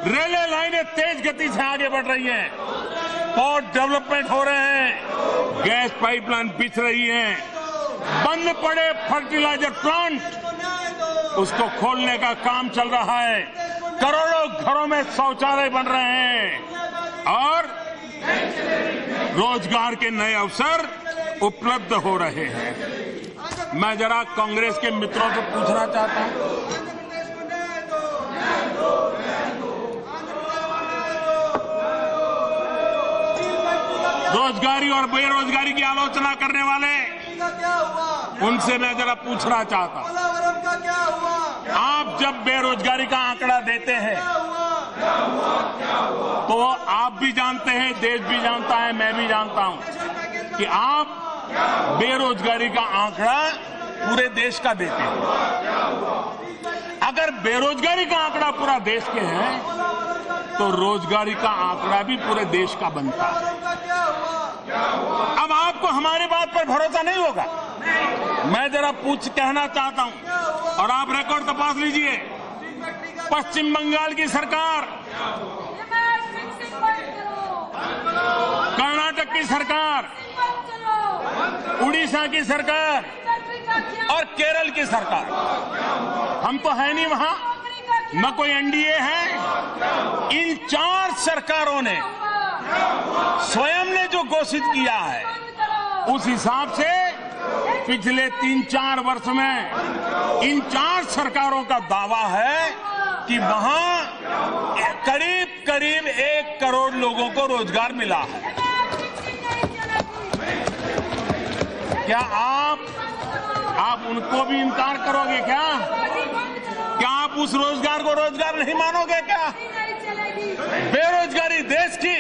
Speaker 2: रेलवे लाइनें तेज गति से आगे बढ़ रही हैं, पोर्ट डेवलपमेंट हो रहे हैं, गैस पाइपलाइन बिछ रही है, बंद पड़े फर्टिलाइजर प्लांट उसको खोलने का काम चल रहा है, करोड़ों घरों में शौचालय बन रहे हैं और रोजगार के नए अवसर उपलब्ध हो रहे हैं। मैं जरा कांग्रेस के मित्रों से पूछना चाहता हूं, रोजगारी और बेरोजगारी की आलोचना करने वाले, उनसे मैं जरा पूछना चाहता हूं, आप जब बेरोजगारी का आंकड़ा देते हैं तो आप भी जानते हैं, देश भी जानता है, मैं भी जानता हूं कि आप बेरोजगारी का आंकड़ा पूरे देश का देते हैं। अगर बेरोजगारी का आंकड़ा पूरा देश के है तो रोजगारी का आंकड़ा भी पूरे देश का बनता है। अब आपको हमारी बात पर भरोसा नहीं होगा, मैं जरा कहना चाहता हूं और आप रिकॉर्ड तपास लीजिए। पश्चिम बंगाल की सरकार, कर्नाटक की सरकार, उड़ीसा की सरकार और केरल की सरकार, हम तो है नहीं वहां, न कोई एनडीए है। इन 4 सरकारों ने स्वयं ने जो घोषित किया है उस हिसाब से पिछले 3-4 वर्ष में इन 4 सरकारों का दावा है कि वहां करीब 1 करोड़ लोगों को रोजगार मिला है। क्या आप उनको भी इनकार करोगे क्या? क्या आप उस रोजगार को रोजगार नहीं मानोगे क्या? बेरोजगारी देश की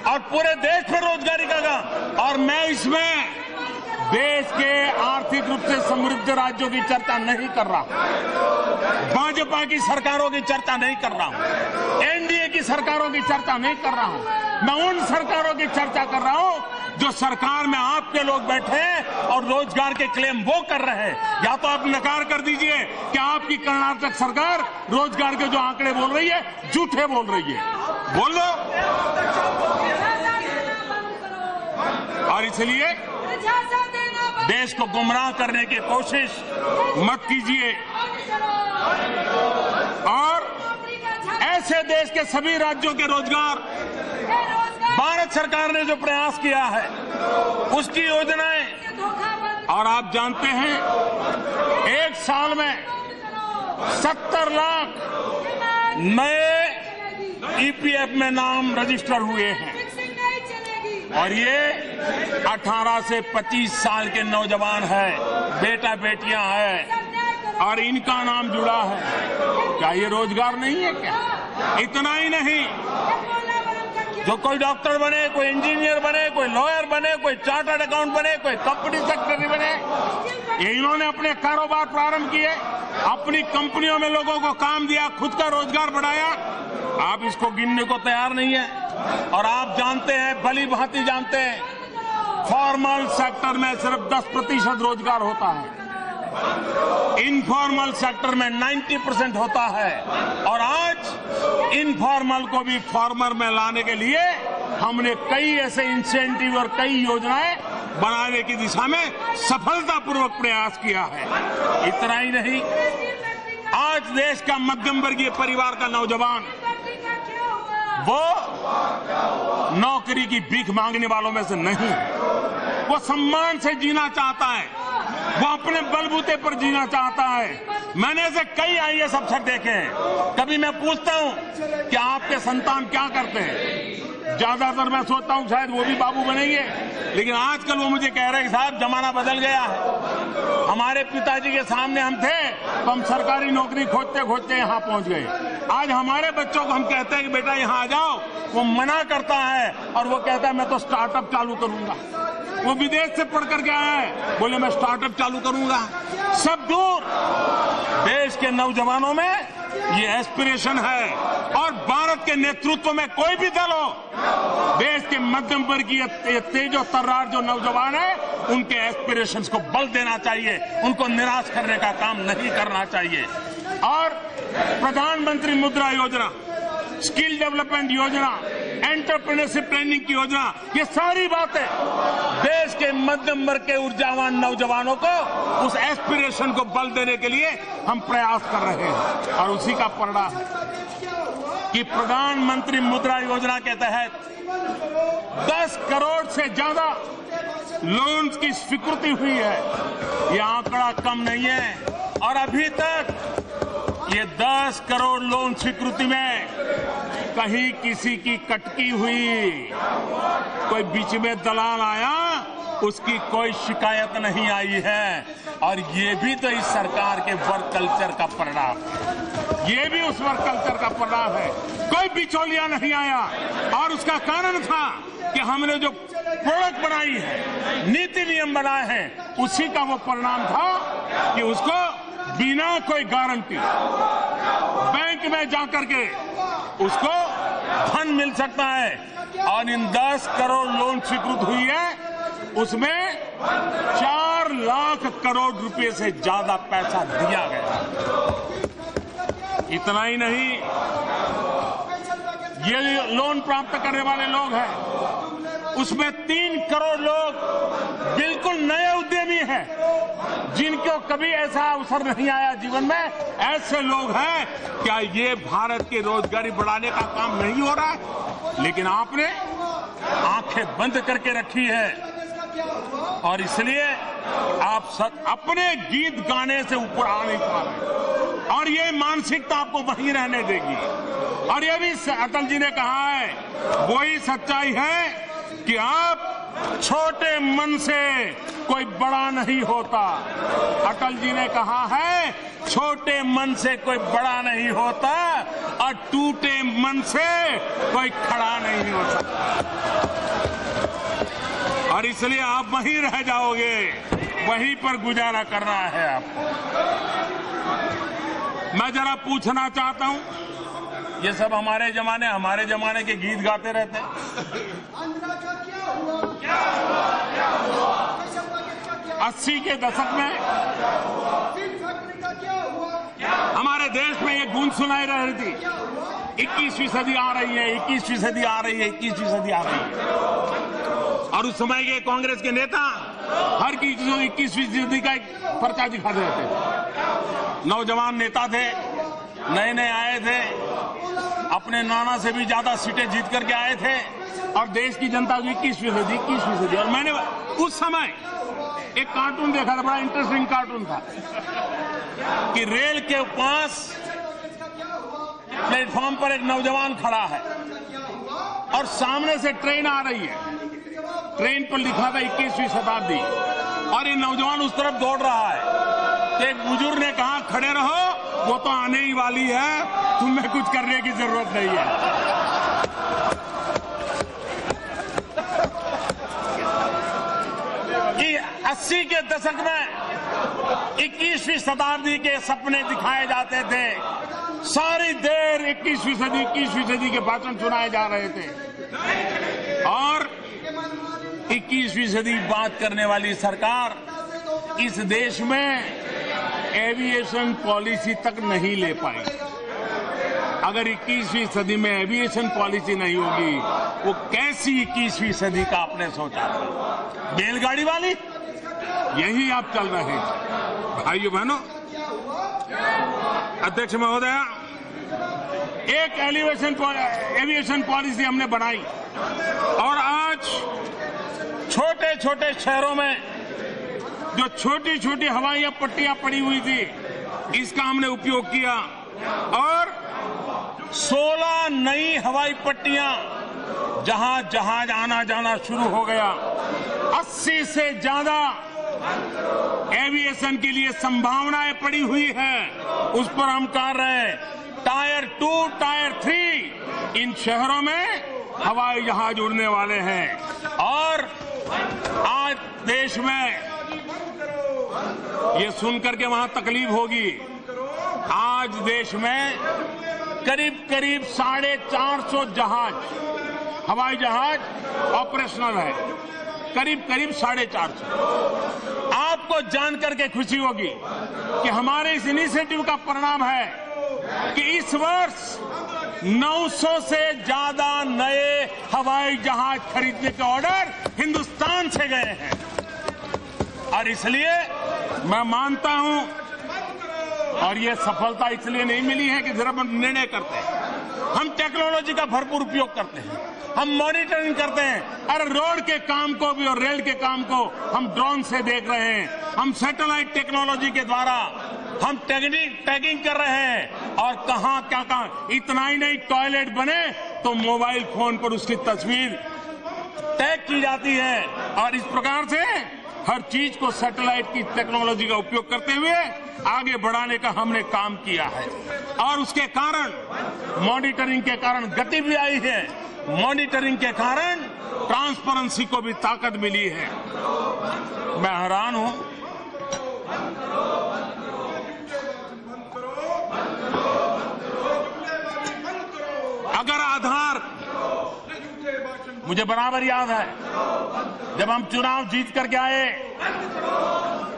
Speaker 2: और पूरे देश में रोजगारी का, और मैं इसमें देश के आर्थिक रूप से समृद्ध राज्यों की चर्चा नहीं कर रहा हूं, भाजपा की सरकारों की चर्चा नहीं कर रहा हूं, एनडीए की सरकारों की चर्चा नहीं कर रहा हूं। मैं उन सरकारों की चर्चा कर रहा हूं जो सरकार में आपके लोग बैठे हैं और रोजगार के क्लेम वो कर रहे हैं। या तो आप नकार कर दीजिए कि आपकी कर्नाटक सरकार रोजगार के जो आंकड़े बोल रही है झूठे बोल रही है, बोल दो। और इसलिए देश को गुमराह करने की कोशिश मत कीजिए। और ऐसे देश के सभी राज्यों के रोजगार भारत सरकार ने जो प्रयास किया है उसकी योजनाएं, और आप जानते हैं एक साल में 70 लाख नए ईपीएफ में नाम रजिस्टर हुए हैं और ये 18 से 25 साल के नौजवान हैं, बेटा बेटियां हैं और इनका नाम जुड़ा है। क्या ये रोजगार नहीं है क्या? इतना ही नहीं, जो कोई डॉक्टर बने, कोई इंजीनियर बने, कोई लॉयर बने, कोई चार्टर्ड अकाउंट बने, कोई कंपनी सेक्रेटरी बने, ये इन्होंने अपने कारोबार प्रारंभ किए, अपनी कंपनियों में लोगों को काम दिया, खुद का रोजगार बढ़ाया। आप इसको गिनने को तैयार नहीं है। और आप जानते हैं, भली भांति जानते हैं, फॉर्मल सेक्टर में सिर्फ 10% रोजगार होता है, इनफॉर्मल सेक्टर में 90% होता है। और आज इनफॉर्मल को भी फॉर्मल में लाने के लिए हमने कई ऐसे इंसेंटिव और कई योजनाएं बनाने की दिशा में सफलतापूर्वक प्रयास किया है। इतना ही नहीं, आज देश का मध्यम वर्गीय परिवार का नौजवान वो नौकरी की भीख मांगने वालों में से नहीं, वो सम्मान से जीना चाहता है, वो अपने बलबूते पर जीना चाहता है। मैंने ऐसे कई आईएएस अफसर देखे हैं। कभी मैं पूछता हूं कि आपके संतान क्या करते हैं, ज्यादातर मैं सोचता हूं शायद वो भी बाबू बनेंगे, लेकिन आजकल वो मुझे कह रहे हैं साहब जमाना बदल गया है, हमारे पिताजी के सामने हम थे तो हम सरकारी नौकरी खोजते खोजते यहाँ पहुंच गए। आज हमारे बच्चों को हम कहते हैं कि बेटा यहाँ आ जाओ, वो मना करता है और वो कहता है मैं तो स्टार्टअप चालू करूंगा। वो विदेश से पढ़ करके आया है, बोले मैं स्टार्टअप चालू करूंगा। सब दूर, देश के नौजवानों में ये एस्पिरेशन है। और भारत के नेतृत्व में कोई भी दल हो, देश के मध्यम वर्गीय तेजो तर्रार जो नौजवान है उनके एस्पिरेशंस को बल देना चाहिए, उनको निराश करने का काम नहीं करना चाहिए। और प्रधानमंत्री मुद्रा योजना, स्किल डेवलपमेंट योजना, एंटरप्रेन्योरशिप ट्रेनिंग की योजना, ये सारी बातें देश के मध्यम वर्ग के ऊर्जावान नौजवानों को उस एस्पिरेशन को बल देने के लिए हम प्रयास कर रहे हैं। और उसी का परिणाम है कि प्रधानमंत्री मुद्रा योजना के तहत 10 करोड़ से ज्यादा लोन्स की स्वीकृति हुई है। यह आंकड़ा कम नहीं है। और अभी तक ये 10 करोड़ लोन स्वीकृति में कहीं किसी की कटकी हुई, कोई बीच में दलाल आया, उसकी कोई शिकायत नहीं आई है। और ये भी तो इस सरकार के वर्क कल्चर का परिणाम है, ये भी उस वर्क कल्चर का परिणाम है। कोई बिचौलिया नहीं आया। और उसका कारण था कि हमने जो प्रोडक्ट बनाई है, नीति नियम बनाए हैं, उसी का वो परिणाम था कि उसको बिना कोई गारंटी बैंक में जाकर के उसको धन मिल सकता है। और इन 10 करोड़ लोन स्वीकृत हुई है, उसमें 4 लाख करोड़ रुपए से ज्यादा पैसा दिया गया। इतना ही नहीं, ये लोन प्राप्त करने वाले लोग हैं, उसमें 3 करोड़ लोग बिल्कुल नए उद्यमी हैं, जिनको कभी ऐसा अवसर नहीं आया जीवन में। ऐसे लोग हैं। क्या ये भारत की रोजगारी बढ़ाने का काम नहीं हो रहा है? लेकिन आपने आंखें बंद करके रखी है। और इसलिए आप अपने गीत गाने से ऊपर आ नहीं पा रहे। और ये मानसिकता आपको वहीं रहने देगी। और ये भी अटल जी ने कहा है, वही सच्चाई है कि आप छोटे मन से कोई बड़ा नहीं होता। अटल जी ने कहा है, छोटे मन से कोई बड़ा नहीं होता और टूटे मन से कोई खड़ा नहीं हो सकता। और इसलिए आप वहीं रह जाओगे। वहीं पर गुजारा करना है आपको। मैं जरा पूछना चाहता हूं, ये सब हमारे जमाने के गीत गाते रहते हैं। 80 के दशक में हमारे देश में ये गूंज सुनाई रही थी, 21वीं सदी आ रही है, 21वीं सदी आ रही है, 21वीं सदी आ रही है। और उस समय के कांग्रेस के नेता हर की 21वीं सदी का एक पर्चा दिखाते रहते थे। नौजवान नेता थे, नए नए आए थे, अपने नाना से भी ज्यादा सीटें जीत करके आए थे और देश की जनता को 21वीं सदी। और मैंने उस समय एक कार्टून देखा था, बड़ा इंटरेस्टिंग कार्टून था कि रेल के पास प्लेटफॉर्म पर एक नौजवान खड़ा है और सामने से ट्रेन आ रही है। ट्रेन पर लिखा था 21वीं शताब्दी और ये नौजवान उस तरफ दौड़ रहा है। तो एक बुजुर्ग ने कहा, खड़े रहो, वो तो आने ही वाली है, तुम्हें कुछ करने की जरूरत नहीं है। कि 80 के दशक में 21वीं शताब्दी के सपने दिखाए जाते थे। सारी देर 21वीं सदी के भाषण सुनाए जा रहे थे और 21वीं सदी बात करने वाली सरकार इस देश में एविएशन पॉलिसी तक नहीं ले पाई। अगर 21वीं सदी में एविएशन पॉलिसी नहीं होगी, वो कैसी 21वीं सदी का आपने सोचा था? बैलगाड़ी वाली? यही आप चल रहे हैं भाइयों बहनों। अध्यक्ष महोदय, एक एविएशन पॉलिसी हमने बनाई और आज छोटे छोटे शहरों में जो छोटी छोटी हवाई पट्टियां पड़ी हुई थी, इसका हमने उपयोग किया और 16 नई हवाई पट्टियां, जहां जहाज आना जाना शुरू हो गया। 80 से ज्यादा एविएशन के लिए संभावनाएं पड़ी हुई है, उस पर हम कर रहे हैं। टायर 2, टायर 3 इन शहरों में हवाई जहाज उड़ने वाले हैं और आज देश में ये सुनकर के वहां तकलीफ होगी, आज देश में करीब 450 जहाज, हवाई जहाज ऑपरेशनल है, करीब 450। आपको जानकर के खुशी होगी कि हमारे इस इनिशिएटिव का परिणाम है कि इस वर्ष 900 से ज्यादा नए हवाई जहाज खरीदने के ऑर्डर हिंदुस्तान से गए हैं। और इसलिए मैं मानता हूं, और ये सफलता इसलिए नहीं मिली है कि जरा हम निर्णय करते हैं, हम टेक्नोलॉजी का भरपूर उपयोग करते हैं, हम मॉनिटरिंग करते हैं। अरे रोड के काम को भी और रेल के काम को हम ड्रोन से देख रहे हैं, हम सैटेलाइट टेक्नोलॉजी के द्वारा हम टैगिंग कर रहे हैं और कहां इतना ही नहीं, टॉयलेट बने तो मोबाइल फोन पर उसकी तस्वीर टैग की जाती है और इस प्रकार से हर चीज को सैटेलाइट की टेक्नोलॉजी का उपयोग करते हुए आगे बढ़ाने का हमने काम किया है। और उसके कारण मॉनिटरिंग के कारण गति भी आई है, मॉनिटरिंग के कारण ट्रांसपेरेंसी को भी ताकत मिली है। मैं हैरान हूं, अगर आधार, मुझे बराबर याद है जब हम चुनाव जीत करके आए,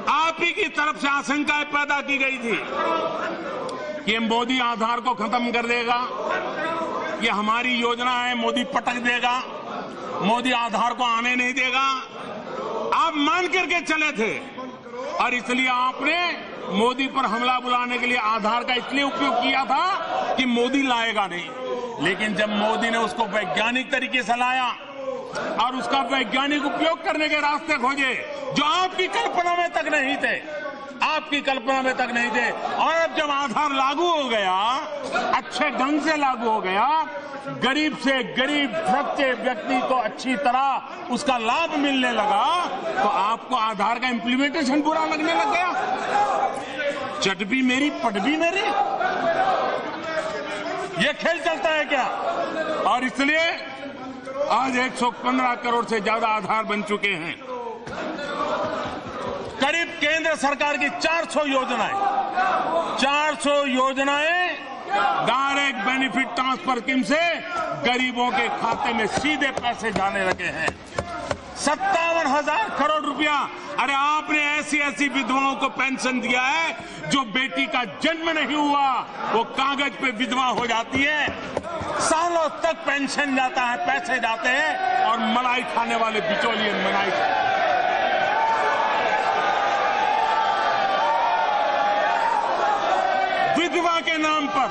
Speaker 2: आप ही की तरफ से आशंकाएं पैदा की गई थी कि मोदी आधार को खत्म कर देगा, ये हमारी योजना है, मोदी पटक देगा, मोदी आधार को आने नहीं देगा। आप मान करके चले थे और इसलिए आपने मोदी पर हमला बुलाने के लिए आधार का इसलिए उपयोग किया था कि मोदी लाएगा नहीं। लेकिन जब मोदी ने उसको वैज्ञानिक तरीके से लाया और उसका वैज्ञानिक उपयोग करने के रास्ते खोजे जो आपकी कल्पना में तक नहीं थे, आपकी कल्पना में तक नहीं थे, और अब जब आधार लागू हो गया, अच्छे ढंग से लागू हो गया, गरीब से गरीब सच्चे व्यक्ति को अच्छी तरह उसका लाभ मिलने लगा, तो आपको आधार का इंप्लीमेंटेशन बुरा लगने लग गया। चट भी मेरी पट भी मेरी, ये खेल चलता है क्या? और इसलिए आज 115 करोड़ से ज्यादा आधार बन चुके हैं। करीब केंद्र सरकार की 400 योजनाएं डायरेक्ट बेनिफिट ट्रांसफर स्कीम से गरीबों के खाते में सीधे पैसे जाने लगे हैं। 57,000 करोड़ रुपया। अरे आपने ऐसी ऐसी विधवाओं को पेंशन दिया है जो बेटी का जन्म नहीं हुआ वो कागज पे विधवा हो जाती है, सालों तक पेंशन जाता है, पैसे जाते हैं और मलाई खाने वाले बिचौलिए मलाई खाते। विधवा के नाम पर,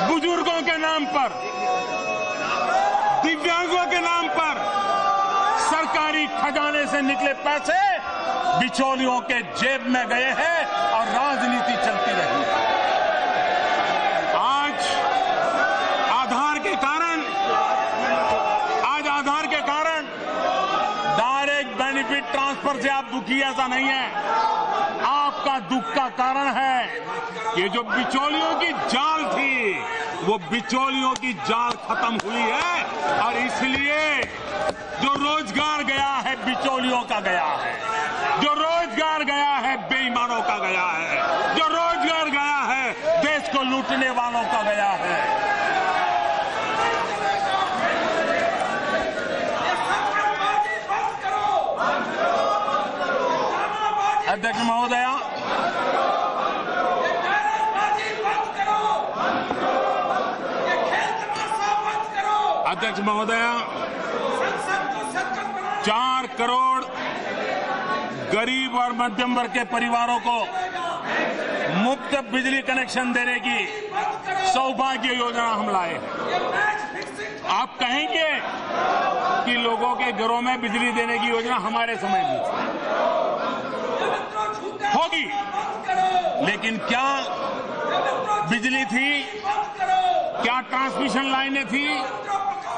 Speaker 2: बुजुर्गों के नाम पर, दिव्यांगों के नाम पर सरकारी खजाने से निकले पैसे बिचौलियों के जेब में गए हैं और राजनीति चलती रही। आज आधार के कारण डायरेक्ट बेनिफिट ट्रांसफर से आप दुखी ऐसा नहीं है। आपका दुख का कारण है ये जो बिचौलियों की जाल थी वो बिचौलियों की जाल खत्म हुई है और इसलिए जो रोजगार गया है बिचौलियों का गया है, जो रोजगार गया है बेईमानों का गया है, जो रोजगार गया है देश को लूटने वालों का गया है। अध्यक्ष महोदया, अध्यक्ष महोदया, 4 करोड़ गरीब और मध्यम वर्ग के परिवारों को मुफ्त बिजली कनेक्शन देने की सौभाग्य योजना हम लाए हैं। आप कहेंगे कि लोगों के घरों में बिजली देने की योजना हमारे समय में होगी, लेकिन क्या बिजली थी, क्या ट्रांसमिशन लाइनें थी?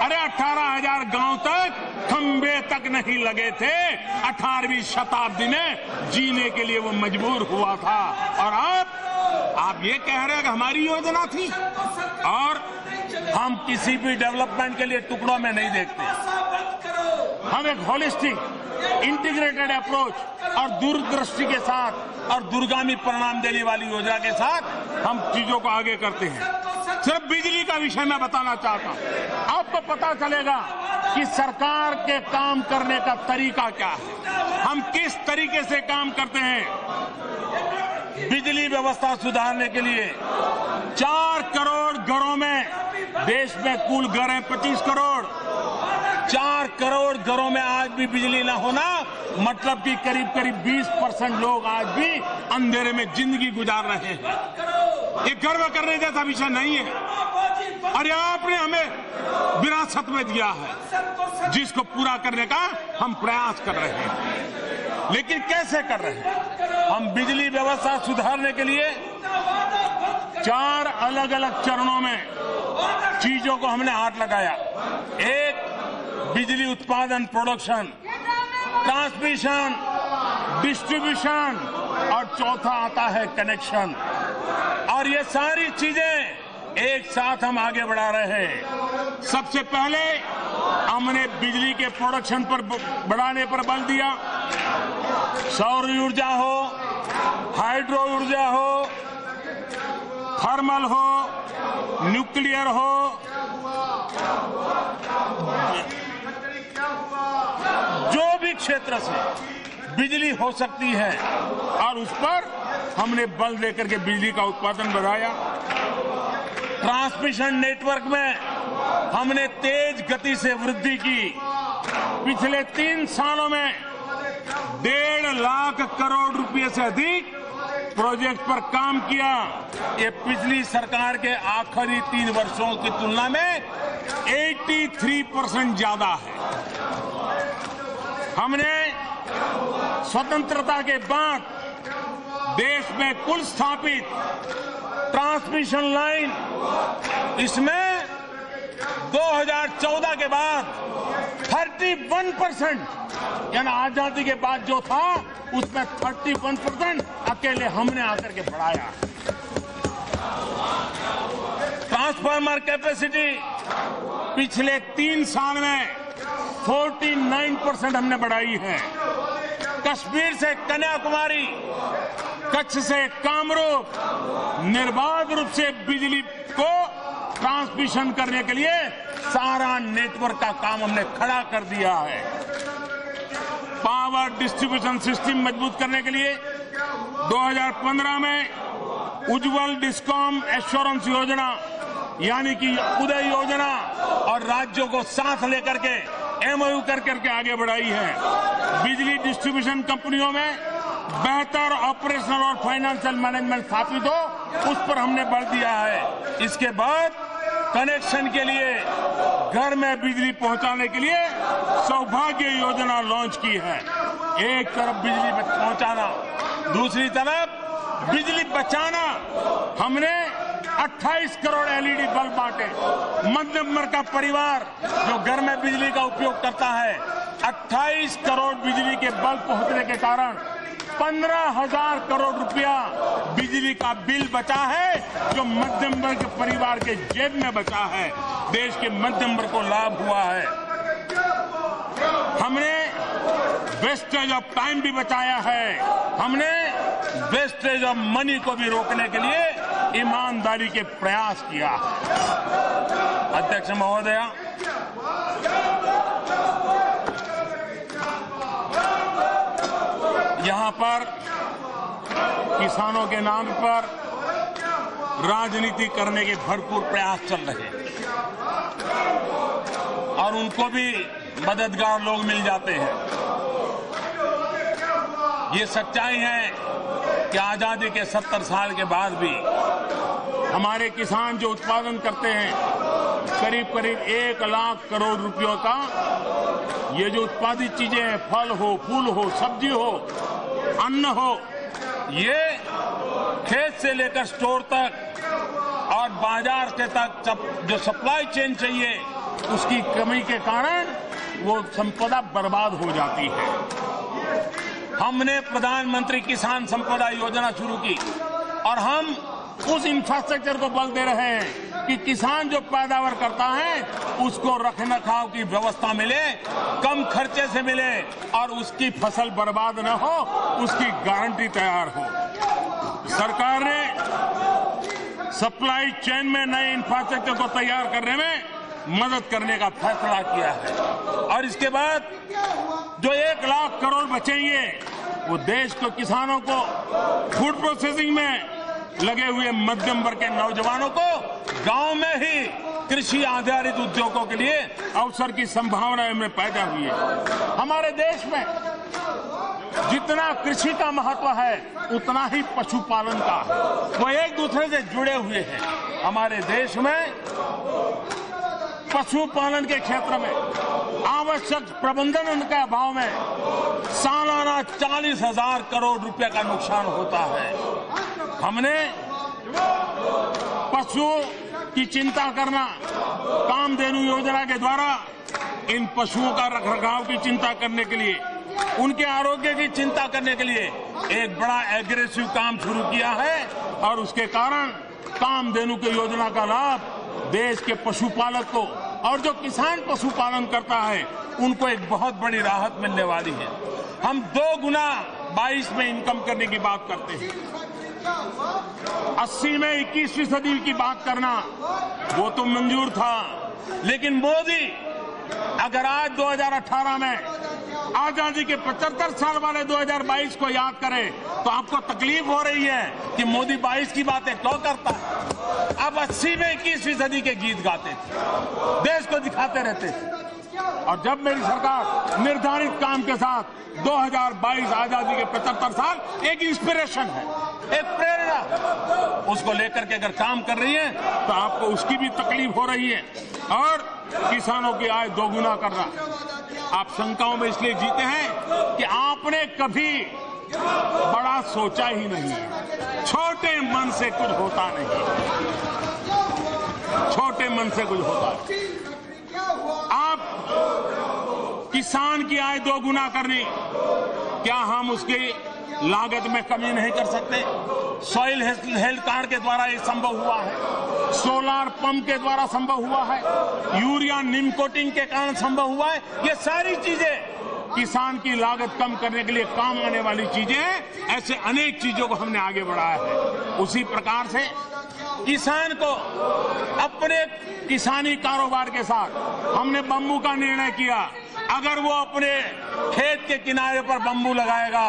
Speaker 2: अरे 18,000 गांव तक खंबे तक नहीं लगे थे। 18वीं शताब्दी में जीने के लिए वो मजबूर हुआ था और अब आप ये कह रहे हैं कि हमारी योजना थी। और हम किसी भी डेवलपमेंट के लिए टुकड़ों में नहीं देखते, हम एक होलिस्टिक इंटीग्रेटेड अप्रोच और दूरदृष्टि के साथ और दूरगामी परिणाम देने वाली योजना के साथ हम चीजों को आगे करते हैं। सिर्फ बिजली का विषय मैं बताना चाहता हूं, आपको पता चलेगा कि सरकार के काम करने का तरीका क्या है, हम किस तरीके से काम करते हैं। बिजली व्यवस्था सुधारने के लिए 4 करोड़ घरों में, देश में कुल घर हैं 25 करोड़, 4 करोड़ घरों में आज भी बिजली न होना मतलब कि करीब करीब 20% लोग आज भी अंधेरे में जिंदगी गुजार रहे हैं। ये गर्व करने जैसा विषय नहीं है और ये आपने हमें विरासत में दिया है जिसको पूरा करने का हम प्रयास कर रहे हैं। लेकिन कैसे कर रहे हैं? हम बिजली व्यवस्था सुधारने के लिए 4 अलग अलग चरणों में चीजों को हमने हाथ लगाया। एक, बिजली उत्पादन प्रोडक्शन, ट्रांसमिशन, डिस्ट्रीब्यूशन और चौथा आता है कनेक्शन। और ये सारी चीजें एक साथ हम आगे बढ़ा रहे हैं। सबसे पहले हमने बिजली के प्रोडक्शन पर बढ़ाने पर बल दिया। सौर ऊर्जा हो, हाइड्रो ऊर्जा हो, थर्मल हो, न्यूक्लियर हो, जो भी क्षेत्र से बिजली हो सकती है और उस पर हमने बल देकर के बिजली का उत्पादन बढ़ाया। ट्रांसमिशन नेटवर्क में हमने तेज गति से वृद्धि की। पिछले 3 सालों में 1.5 लाख करोड़ रुपए से अधिक प्रोजेक्ट पर काम किया। ये पिछली सरकार के आखिरी 3 वर्षों की तुलना में 83% ज्यादा है। हमने स्वतंत्रता के बाद देश में कुल स्थापित ट्रांसमिशन लाइन, इसमें 2014 के बाद 31%, यानी आजादी के बाद जो था उसमें 31% अकेले हमने आकर के बढ़ाया। ट्रांसफार्मर कैपेसिटी पिछले 3 साल में 49% हमने बढ़ाई है। कश्मीर से कन्याकुमारी, कच्छ से कामरूप निर्बाध रूप से बिजली को ट्रांसमिशन करने के लिए सारा नेटवर्क का काम हमने खड़ा कर दिया है। पावर डिस्ट्रीब्यूशन सिस्टम मजबूत करने के लिए 2015 में उज्ज्वल डिस्कॉम एश्योरेंस योजना यानी कि उदय योजना और राज्यों को साथ लेकर के एमओयू करके आगे बढ़ाई है। बिजली डिस्ट्रीब्यूशन कंपनियों में बेहतर ऑपरेशनल और फाइनेंशियल मैनेजमेंट स्थापित हो, उस पर हमने बल दिया है। इसके बाद कनेक्शन के लिए घर में बिजली पहुंचाने के लिए सौभाग्य योजना लॉन्च की है। एक तरफ बिजली पहुंचाना, दूसरी तरफ बिजली बचाना। हमने 28 करोड़ एलईडी बल्ब बांटे। मध्यम वर्ग का परिवार जो घर में बिजली का उपयोग करता है, 28 करोड़ बिजली के बल्ब पहुंचने के कारण 15,000 करोड़ रुपया बिजली का बिल बचा है, जो मध्यम वर्ग परिवार के जेब में बचा है। देश के मध्यम वर्ग को लाभ हुआ है। हमने वेस्टेज ऑफ टाइम भी बचाया है। हमने वेस्टेज ऑफ मनी को भी रोकने के लिए ईमानदारी के प्रयास किया है। अध्यक्ष महोदया, यहां पर किसानों के नाम पर राजनीति करने के भरपूर प्रयास चल रहे हैं और उनको भी मददगार लोग मिल जाते हैं। ये सच्चाई है कि आजादी के 70 साल के बाद भी हमारे किसान जो उत्पादन करते हैं, करीब 1 लाख करोड़ रुपयों का ये जो उत्पादित चीजें हैं, फल हो, फूल हो, सब्जी हो, अन्न हो, ये खेत से लेकर स्टोर तक और बाजार के तक जो सप्लाई चेन चाहिए, उसकी कमी के कारण वो संपदा बर्बाद हो जाती है। हमने प्रधानमंत्री किसान संपदा योजना शुरू की और हम उस इंफ्रास्ट्रक्चर को बल दे रहे हैं कि किसान जो पैदावार करता है उसको रखरखाव की व्यवस्था मिले, कम खर्चे से मिले और उसकी फसल बर्बाद न हो, उसकी गारंटी तैयार हो। सरकार ने सप्लाई चेन में नए इंफ्रास्ट्रक्चर को तैयार करने में मदद करने का फैसला किया है और इसके बाद जो 1 लाख करोड़ बचेंगे वो देश को, किसानों को, फूड प्रोसेसिंग में लगे हुए मध्यम वर्ग के नौजवानों को गांव में ही कृषि आधारित उद्योगों के लिए अवसर की संभावनाएं में पैदा हुई है। हमारे देश में जितना कृषि का महत्व है उतना ही पशुपालन का है, वो एक दूसरे से जुड़े हुए हैं। हमारे देश में पशुपालन के क्षेत्र में आवश्यक प्रबंधन के अभाव में सालाना 40,000 करोड़ रुपए का नुकसान होता है। हमने पशु की चिंता करना, कामधेनु योजना के द्वारा इन पशुओं का रखरखाव की चिंता करने के लिए, उनके आरोग्य की चिंता करने के लिए एक बड़ा एग्रेसिव काम शुरू किया है और उसके कारण कामधेनु की योजना का लाभ देश के पशुपालक को और जो किसान पशुपालन करता है उनको एक बहुत बड़ी राहत मिलने वाली है। हम 2 गुना 22 में इनकम करने की बात करते हैं। 80 में 21वीं सदी की बात करना वो तो मंजूर था, लेकिन मोदी अगर आज 2018 में आजादी के 75 साल वाले 2022 को याद करें तो आपको तकलीफ हो रही है कि मोदी 22 की बातें क्यों करता है। अब 80 में 21वीं सदी के गीत गाते थे, देश को दिखाते रहते थे और जब मेरी सरकार निर्धारित काम के साथ 2022 आजादी के 75 साल एक इंस्पिरेशन है, एक प्रेरणा, उसको लेकर के अगर काम कर रही है तो आपको उसकी भी तकलीफ हो रही है और किसानों की आय 2 गुना करना। आप शंकाओं में इसलिए जीते हैं कि आपने कभी बड़ा सोचा ही नहीं, छोटे मन से कुछ होता नहीं, छोटे मन से कुछ होता नहीं। आप किसान की आय 2 गुना करनी, क्या हम उसकी लागत में कमी नहीं कर सकते? सॉइल हेल्थ कार्ड के द्वारा ये संभव हुआ है, सोलार पंप के द्वारा संभव हुआ है, यूरिया नीम कोटिंग के कारण संभव हुआ है। ये सारी चीजें किसान की लागत कम करने के लिए काम आने वाली चीजें, ऐसे अनेक चीजों को हमने आगे बढ़ाया है। उसी प्रकार से किसान को अपने किसानी कारोबार के साथ हमने बम्बू का निर्णय किया। अगर वो अपने खेत के किनारे पर बम्बू लगाएगा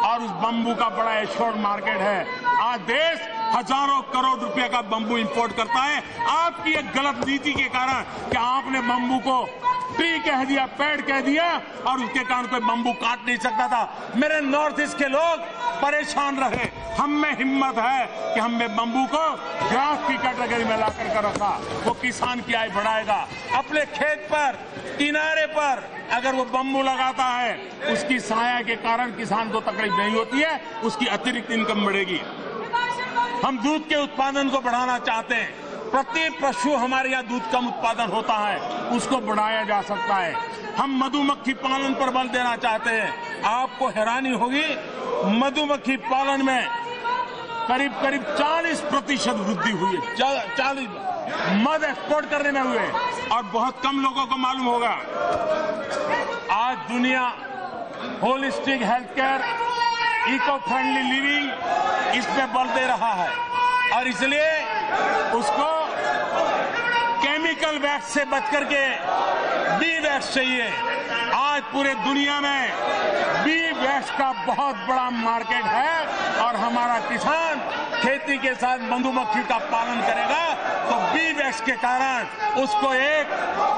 Speaker 2: और उस बम्बू का बड़ा एश्योर्ड मार्केट है, आज देश हजारों करोड़ रुपए का बम्बू इंपोर्ट करता है। आपकी एक गलत नीति के कारण कि आपने बम्बू को ट्री कह दिया, पेड़ कह दिया और उसके कारण कोई बम्बू काट नहीं सकता था। मेरे नॉर्थ ईस्ट के लोग परेशान रहे। हम में हिम्मत है कि हमने बम्बू को ग्रास की कैटेगरी में लाकर कर रखा। वो किसान की आय बढ़ाएगा। अपने खेत पर किनारे पर अगर वो बम्बू लगाता है, उसकी साया के कारण किसान को तकलीफ नहीं होती है, उसकी अतिरिक्त इनकम बढ़ेगी। हम दूध के उत्पादन को बढ़ाना चाहते हैं। प्रति पशु हमारे यहाँ दूध कम उत्पादन होता है, उसको बढ़ाया जा सकता है। हम मधुमक्खी पालन पर बल देना चाहते हैं। आपको हैरानी होगी, मधुमक्खी पालन में करीब करीब 40% वृद्धि हुई है। 40 मध एक्सपोर्ट करने में हुए और बहुत कम लोगों को मालूम होगा। आज दुनिया holistic health care, eco friendly living, इस पे बल दे रहा है और इसलिए उसको केमिकल वैक्स से बच करके बी वैक्स चाहिए। आज पूरे दुनिया में बी वैक्स का बहुत बड़ा मार्केट है और हमारा किसान खेती के साथ मधुमक्खी का पालन करेगा तो बी वैक्स के कारण उसको एक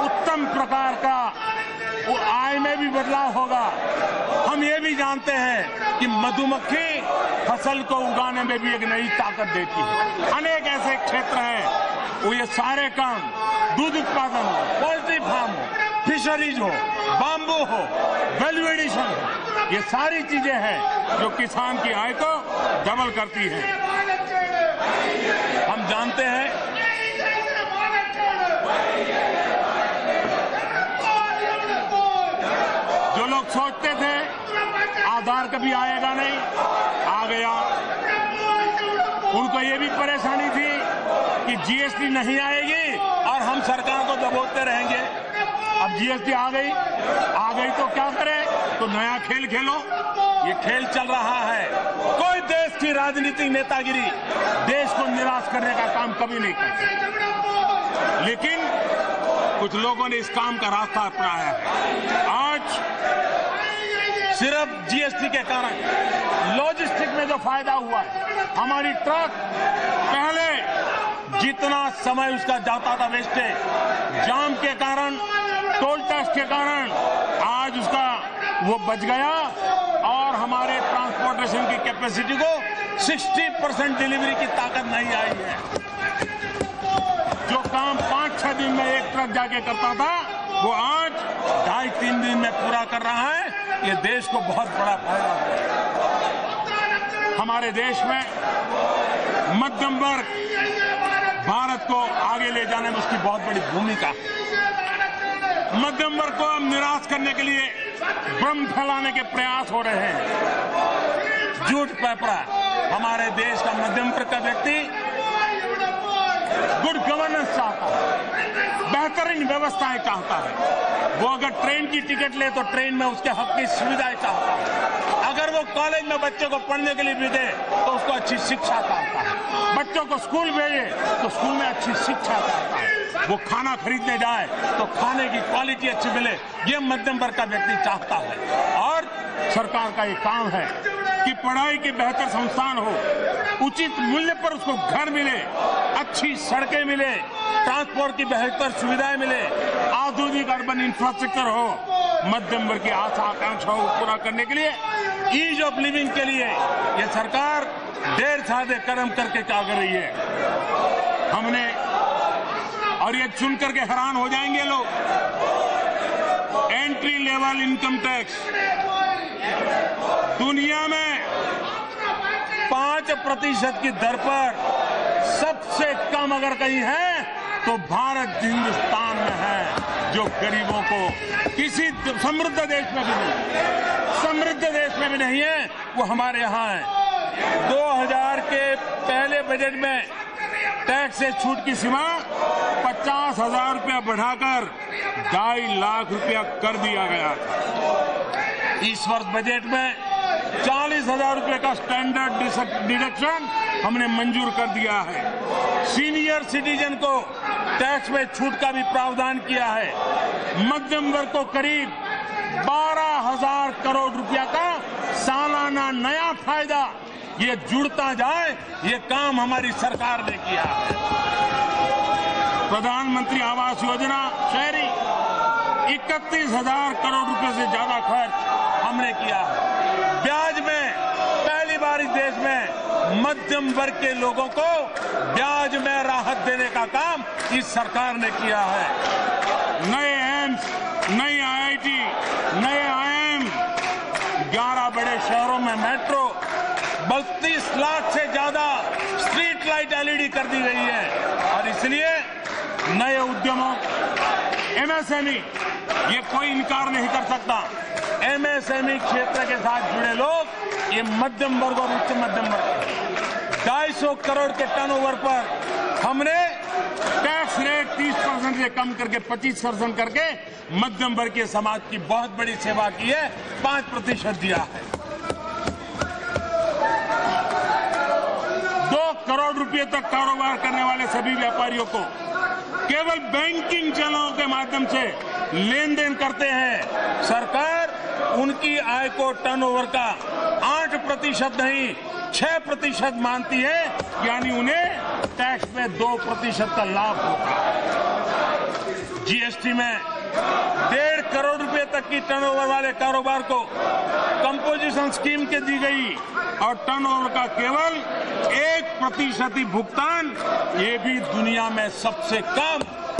Speaker 2: उत्तम प्रकार का आय में भी बदलाव होगा। हम ये भी जानते हैं कि मधुमक्खी फसल को उगाने में भी एक नई ताकत देती है। अनेक ऐसे क्षेत्र हैं, वो ये सारे काम, दूध उत्पादन हो, पोल्ट्री फार्म हो, फिशरीज हो, बाम्बू हो, वैल्यू एडिशन हो, ये सारी चीजें हैं जो किसान की आय को डबल करती हैं। हम जानते हैं जो लोग सोचते थे आधार कभी आएगा नहीं, आ गया। उनको ये भी परेशानी थी कि जीएसटी नहीं आएगी और हम सरकार को दबोचते रहेंगे। अब जीएसटी आ गई तो क्या करें? तो नया खेल खेलो। ये खेल चल रहा है। कोई देश की राजनीतिक नेतागिरी देश को निराश करने का काम कभी नहीं करती, लेकिन कुछ लोगों ने इस काम का रास्ता अपनाया है। आज सिर्फ जीएसटी के कारण लॉजिस्टिक में जो फायदा हुआ है, हमारी ट्रक पहले जितना समय उसका जाता था वेस्टेज, जाम के कारण, टोल टैक्स के कारण, आज उसका वो बच गया और हमारे ट्रांसपोर्टेशन की कैपेसिटी को 60% डिलीवरी की ताकत नहीं आई है। जो काम 5-6 दिन में एक ट्रक जाके करता था, वो आज 2.5-3 दिन में पूरा कर रहा है। ये देश को बहुत बड़ा फायदा हुआ। हमारे देश में मध्यम वर्ग भारत को आगे ले जाने में उसकी बहुत बड़ी भूमिका है। मध्यम वर्ग को हम निराश करने के लिए भ्रम फैलाने के प्रयास हो रहे हैं। झूठ पैपरा। हमारे देश का मध्यम वर्ग का व्यक्ति गुड गवर्नेंस चाहता है, बेहतरीन व्यवस्थाएं चाहता है। वो अगर ट्रेन की टिकट ले तो ट्रेन में उसके हक की सुविधाएं चाहता है। अगर वो कॉलेज में बच्चे को पढ़ने के लिए भी दे तो उसको अच्छी शिक्षा चाहता है। बच्चों को स्कूल भेजे तो स्कूल में अच्छी शिक्षा चाहता है। वो खाना खरीदने जाए तो खाने की क्वालिटी अच्छी मिले, ये मध्यम वर्ग का व्यक्ति चाहता है। और सरकार का ये काम है कि पढ़ाई के बेहतर संस्थान हो, उचित मूल्य पर उसको घर मिले, अच्छी सड़कें मिले, ट्रांसपोर्ट की बेहतर सुविधाएं मिले, आधुनिक अर्बन इंफ्रास्ट्रक्चर हो। मध्यम वर्ग की आशा आकांक्षाओं को पूरा करने के लिए, ईज ऑफ लिविंग के लिए ये सरकार ढेर सारे कदम करके क्या कर रही है। हमने, और ये सुन करके हैरान हो जाएंगे लोग, एंट्री लेवल इनकम टैक्स दुनिया में 5% की दर पर सबसे कम अगर कहीं है तो भारत हिंदुस्तान में है, जो गरीबों को किसी समृद्ध देश में भी नहीं, समृद्ध देश में भी नहीं है, वो हमारे यहाँ है। 2000 के पहले बजट में टैक्स से छूट की सीमा 50,000 रुपया बढ़ाकर 2.5 लाख रुपया कर दिया गया था। इस वर्ष बजट में 40,000 रुपए का स्टैंडर्ड डिडक्शन हमने मंजूर कर दिया है। सीनियर सिटीजन को टैक्स में छूट का भी प्रावधान किया है। मध्यम वर्ग को करीब 12,000 करोड़ रुपया का सालाना नया फायदा ये जुड़ता जाए, ये काम हमारी सरकार ने किया है। प्रधानमंत्री आवास योजना शहरी 31,000 करोड़ रुपए से ज्यादा खर्च हमने किया है। ब्याज में पहली बार इस देश में मध्यम वर्ग के लोगों को ब्याज में राहत देने का काम इस सरकार ने किया है। नए एम्स, नई IIT, नए IIM, 11 बड़े शहरों में मेट्रो, 32 लाख से ज्यादा स्ट्रीट लाइट LED कर दी गई है। और इसलिए नए उद्यमों MSME, ये कोई इनकार नहीं कर सकता। MSME क्षेत्र के साथ जुड़े लोग ये मध्यम वर्ग और उच्च मध्यम वर्ग 250 करोड़ के टर्नओवर पर हमने टैक्स रेट 30% से कम करके 25% करके मध्यम वर्ग के समाज की बहुत बड़ी सेवा की है। 5% दिया है। 2 करोड़ रुपए तक कारोबार करने वाले सभी व्यापारियों को केवल बैंकिंग चैनलों के माध्यम से लेन देन करते हैं। सरकार उनकी आय को टर्नओवर का 8% नहीं 6% मानती है, यानी उन्हें टैक्स में 2% का लाभ होता है। GST में 1.5 करोड़ रुपए तक की टर्नओवर वाले कारोबार को कंपोजिशन स्कीम के दी गई और टर्नओवर का केवल 1% ही भुगतान, ये भी दुनिया में सबसे कम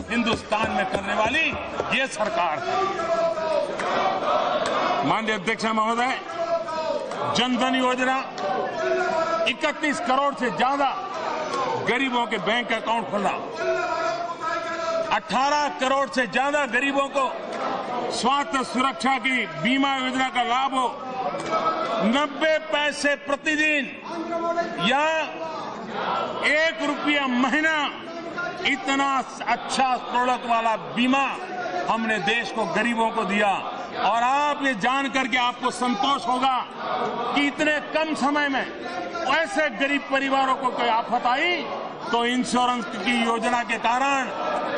Speaker 2: हिंदुस्तान में करने वाली ये सरकार है। माननीय अध्यक्ष महोदय, जनधन योजना 31 करोड़ से ज्यादा गरीबों के बैंक अकाउंट खोला। 18 करोड़ से ज्यादा गरीबों को स्वास्थ्य सुरक्षा की बीमा योजना का लाभ हो। 90 पैसे प्रतिदिन या 1 रुपया महीना, इतना अच्छा प्रोडक्ट वाला बीमा हमने देश को गरीबों को दिया। और आप ये जान करके आपको संतोष होगा कि इतने कम समय में ऐसे गरीब परिवारों को कोई आफत आई तो इंश्योरेंस की योजना के कारण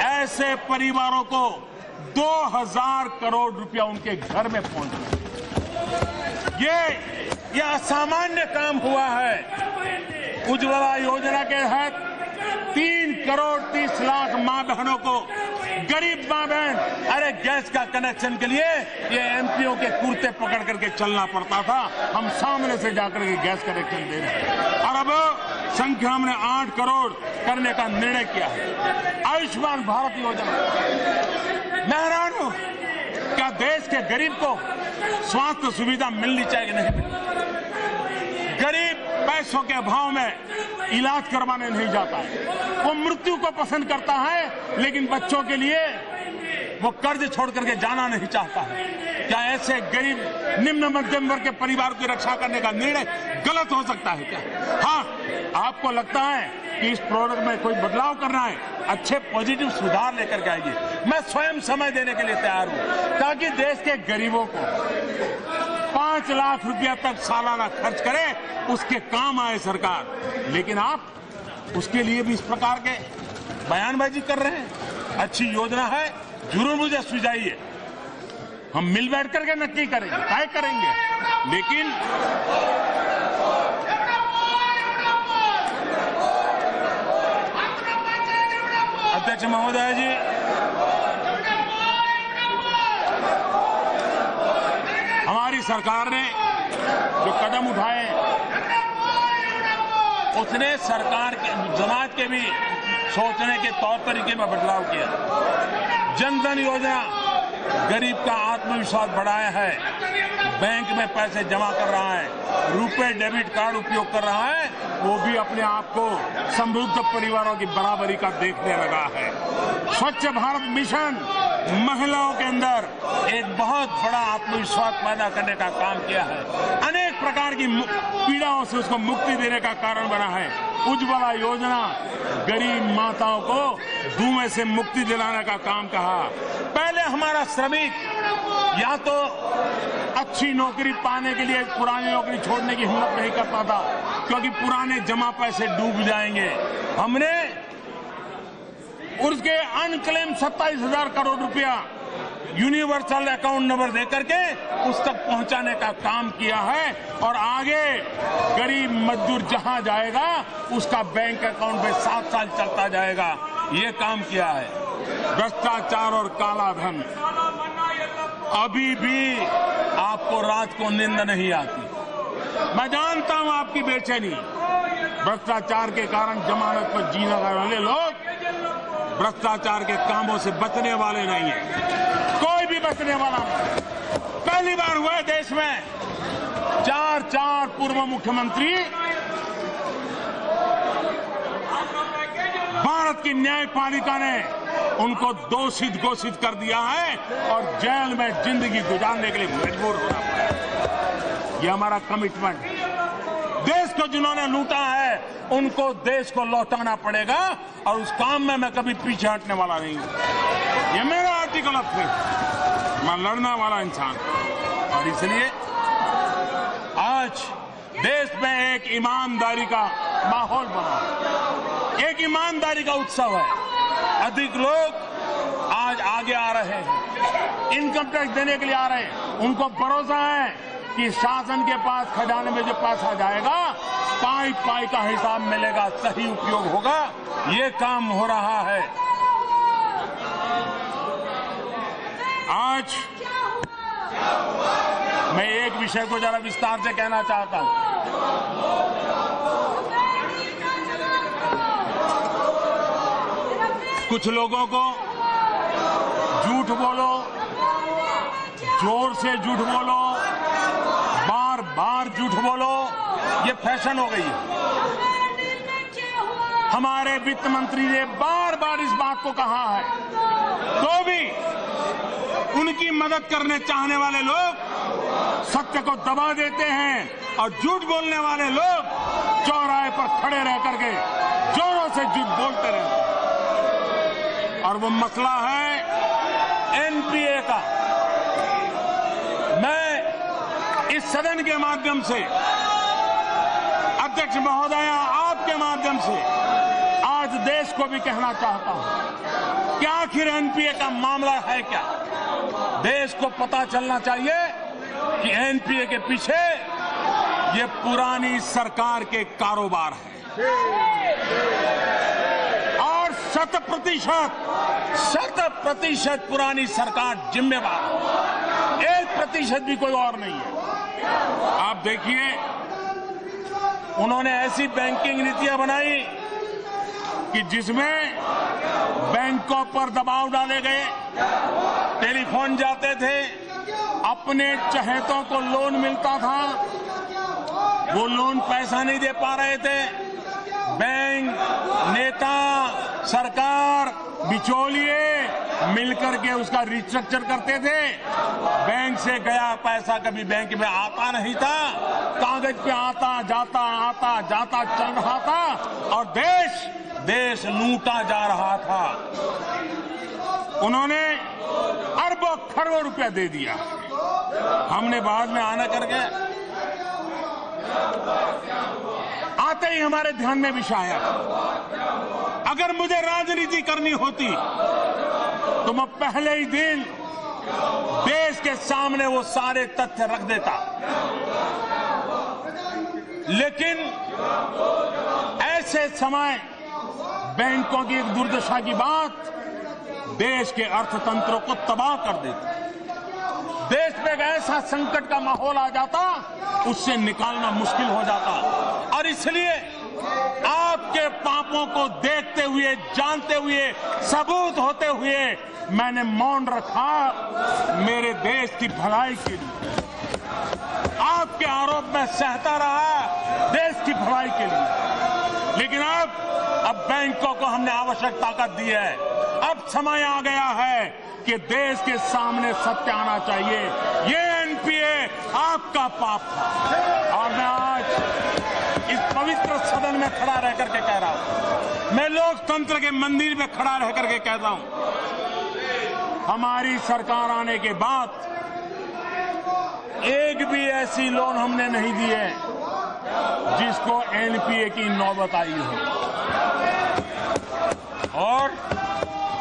Speaker 2: ऐसे परिवारों को 2,000 करोड़ रुपया उनके घर में पहुंचा। ये असामान्य काम हुआ है। उज्ज्वला योजना के तहत 3 करोड़ 30 लाख मां बहनों को, गरीब मां बहन, अरे गैस का कनेक्शन के लिए ये MPO के कुर्ते पकड़ करके चलना पड़ता था, हम सामने से जाकर के गैस कनेक्शन दे रहे हैं। और अब संख्या हमने 8 करोड़ करने का निर्णय किया है। आयुष्मान भारत योजना, मैं हैरान हूं, क्या देश के गरीब को स्वास्थ्य सुविधा मिलनी चाहिए नहीं? गरीब पैसों के अभाव में इलाज करवाने नहीं जाता है, वो मृत्यु को पसंद करता है, लेकिन बच्चों के लिए वो कर्ज छोड़ करके जाना नहीं चाहता है। क्या ऐसे गरीब निम्न मध्यम वर्ग के परिवार की रक्षा करने का निर्णय गलत हो सकता है क्या? हाँ, आपको लगता है कि इस प्रोडक्ट में कोई बदलाव करना है, अच्छे पॉजिटिव सुधार लेकर के आइए। मैं स्वयं समय देने के लिए तैयार हूं ताकि देश के गरीबों को 5 लाख रुपया तक सालाना खर्च करे, उसके काम आए सरकार। लेकिन आप उसके लिए भी इस प्रकार के बयानबाजी कर रहे हैं। अच्छी योजना है, जरूर मुझे सुझाइए, हम मिल बैठ करके नक्की करेंगे, तय करेंगे। लेकिन अध्यक्ष महोदय जी, हमारी सरकार ने जो कदम उठाए उसने सरकार के समाज के भी सोचने के तौर तरीके में बदलाव किया। जनधन योजना गरीब का आत्मविश्वास बढ़ाया है, बैंक में पैसे जमा कर रहा है, रुपए डेबिट कार्ड उपयोग कर रहा है, वो भी अपने आप को समृद्ध परिवारों की बराबरी का देखने लगा है। स्वच्छ भारत मिशन महिलाओं के अंदर एक बहुत बड़ा आत्मविश्वास पैदा करने का काम किया है। अनेक प्रकार की पीड़ाओं से उसको मुक्ति देने का कारण बना है। उज्ज्वला योजना गरीब माताओं को धुएं से मुक्ति दिलाने का काम कहा। पहले हमारा श्रमिक या तो अच्छी नौकरी पाने के लिए पुरानी नौकरी छोड़ने की हिम्मत नहीं करता था, क्योंकि पुराने जमा पैसे डूब जाएंगे। हमने उसके अनक्लेम 27,000 करोड़ रुपया यूनिवर्सल अकाउंट नंबर देकर के उस तक पहुंचाने का काम किया है, और आगे गरीब मजदूर जहां जाएगा उसका बैंक अकाउंट में 7 साल चलता जाएगा। ये काम किया है। भ्रष्टाचार और काला धन, अभी भी आपको रात को नींद नहीं आती। मैं जानता हूं आपकी बेचैनी। भ्रष्टाचार के कारण जमानत पर जीने वाले लोग भ्रष्टाचार के कामों से बचने वाले नहीं है, कोई भी बचने वाला नहीं। पहली बार हुआ है देश में 4 पूर्व मुख्यमंत्री भारत की न्यायपालिका ने उनको दोषी घोषित कर दिया है और जेल में जिंदगी गुजारने के लिए मजबूर होना पड़ा। ये हमारा कमिटमेंट। देश को जिन्होंने लूटा है उनको देश को लौटाना पड़ेगा, और उस काम में मैं कभी पीछे हटने वाला नहीं हूं। ये मेरा आर्टिकल ऑफ फेथ। मैं लड़ने वाला इंसान, और इसलिए आज देश में एक ईमानदारी का माहौल बना, एक ईमानदारी का उत्सव है। अधिक लोग आज आगे आ रहे हैं, इनकम टैक्स देने के लिए आ रहे हैं। उनको भरोसा है कि शासन के पास खजाने में जो पैसा जाएगा पाई का हिसाब मिलेगा, सही उपयोग होगा। ये काम हो रहा है। आज मैं एक विषय को जरा विस्तार से कहना चाहता हूं। कुछ लोगों को झूठ बोलो, जोर से झूठ बोलो, बार बार झूठ बोलो, ये फैशन हो गई है। हमारे वित्त मंत्री ने बार बार इस बात को कहा है, तो भी उनकी मदद करने चाहने वाले लोग सत्य को दबा देते हैं, और झूठ बोलने वाले लोग चौराहे पर खड़े रह करके जोरों से झूठ बोलते रहते हैं। और वो मसला है एनपीए का। मैं इस सदन के माध्यम से, अध्यक्ष महोदया आपके माध्यम से आज देश को भी कहना चाहता हूं कि आखिर एनपीए का मामला है क्या। देश को पता चलना चाहिए कि एनपीए के पीछे ये पुरानी सरकार के कारोबार है, और 100% पुरानी सरकार जिम्मेवार, 1% भी कोई और नहीं है। आप देखिए, उन्होंने ऐसी बैंकिंग नीतियां बनाई कि जिसमें बैंकों पर दबाव डाले गए, टेलीफोन जाते थे, अपने चहेतों को लोन मिलता था, वो लोन पैसा नहीं दे पा रहे थे, बैंक, नेता, सरकार, बिचौलिए मिलकर के उसका रिस्ट्रक्चर करते थे। बैंक से गया पैसा कभी बैंक में आता नहीं था, कागज पे आता जाता चल रहा था, और देश लूटा जा रहा था। उन्होंने अरबों खरबों रुपया दे दिया। हमने बाद में आना करके आते ही हमारे ध्यान में विषय आया, अगर मुझे राजनीति करनी होती तो मैं पहले ही दिन देश के सामने वो सारे तथ्य रख देता। लेकिन ऐसे समय बैंकों की एक दुर्दशा की बात देश के अर्थतंत्र को तबाह कर देती। देश में एक ऐसा संकट का माहौल आ जाता, उससे निकालना मुश्किल हो जाता। और इसलिए आपके पापों को देखते हुए, जानते हुए, सबूत होते हुए मैंने मौन रखा, मेरे देश की भलाई के लिए। आपके आरोप में सहता रहा देश की भलाई के लिए। लेकिन अब बैंकों को हमने आवश्यक ताकत दी है। अब समय आ गया है कि देश के सामने सत्य आना चाहिए। ये एनपीए आपका पाप था, और मैं आज इस पवित्र सदन में खड़ा रह करके कह रहा हूं, मैं लोकतंत्र के मंदिर में खड़ा रह करके कहता हूं, हमारी सरकार आने के बाद एक भी ऐसी लोन हमने नहीं दी है जिसको एनपीए की नौबत आई हो। और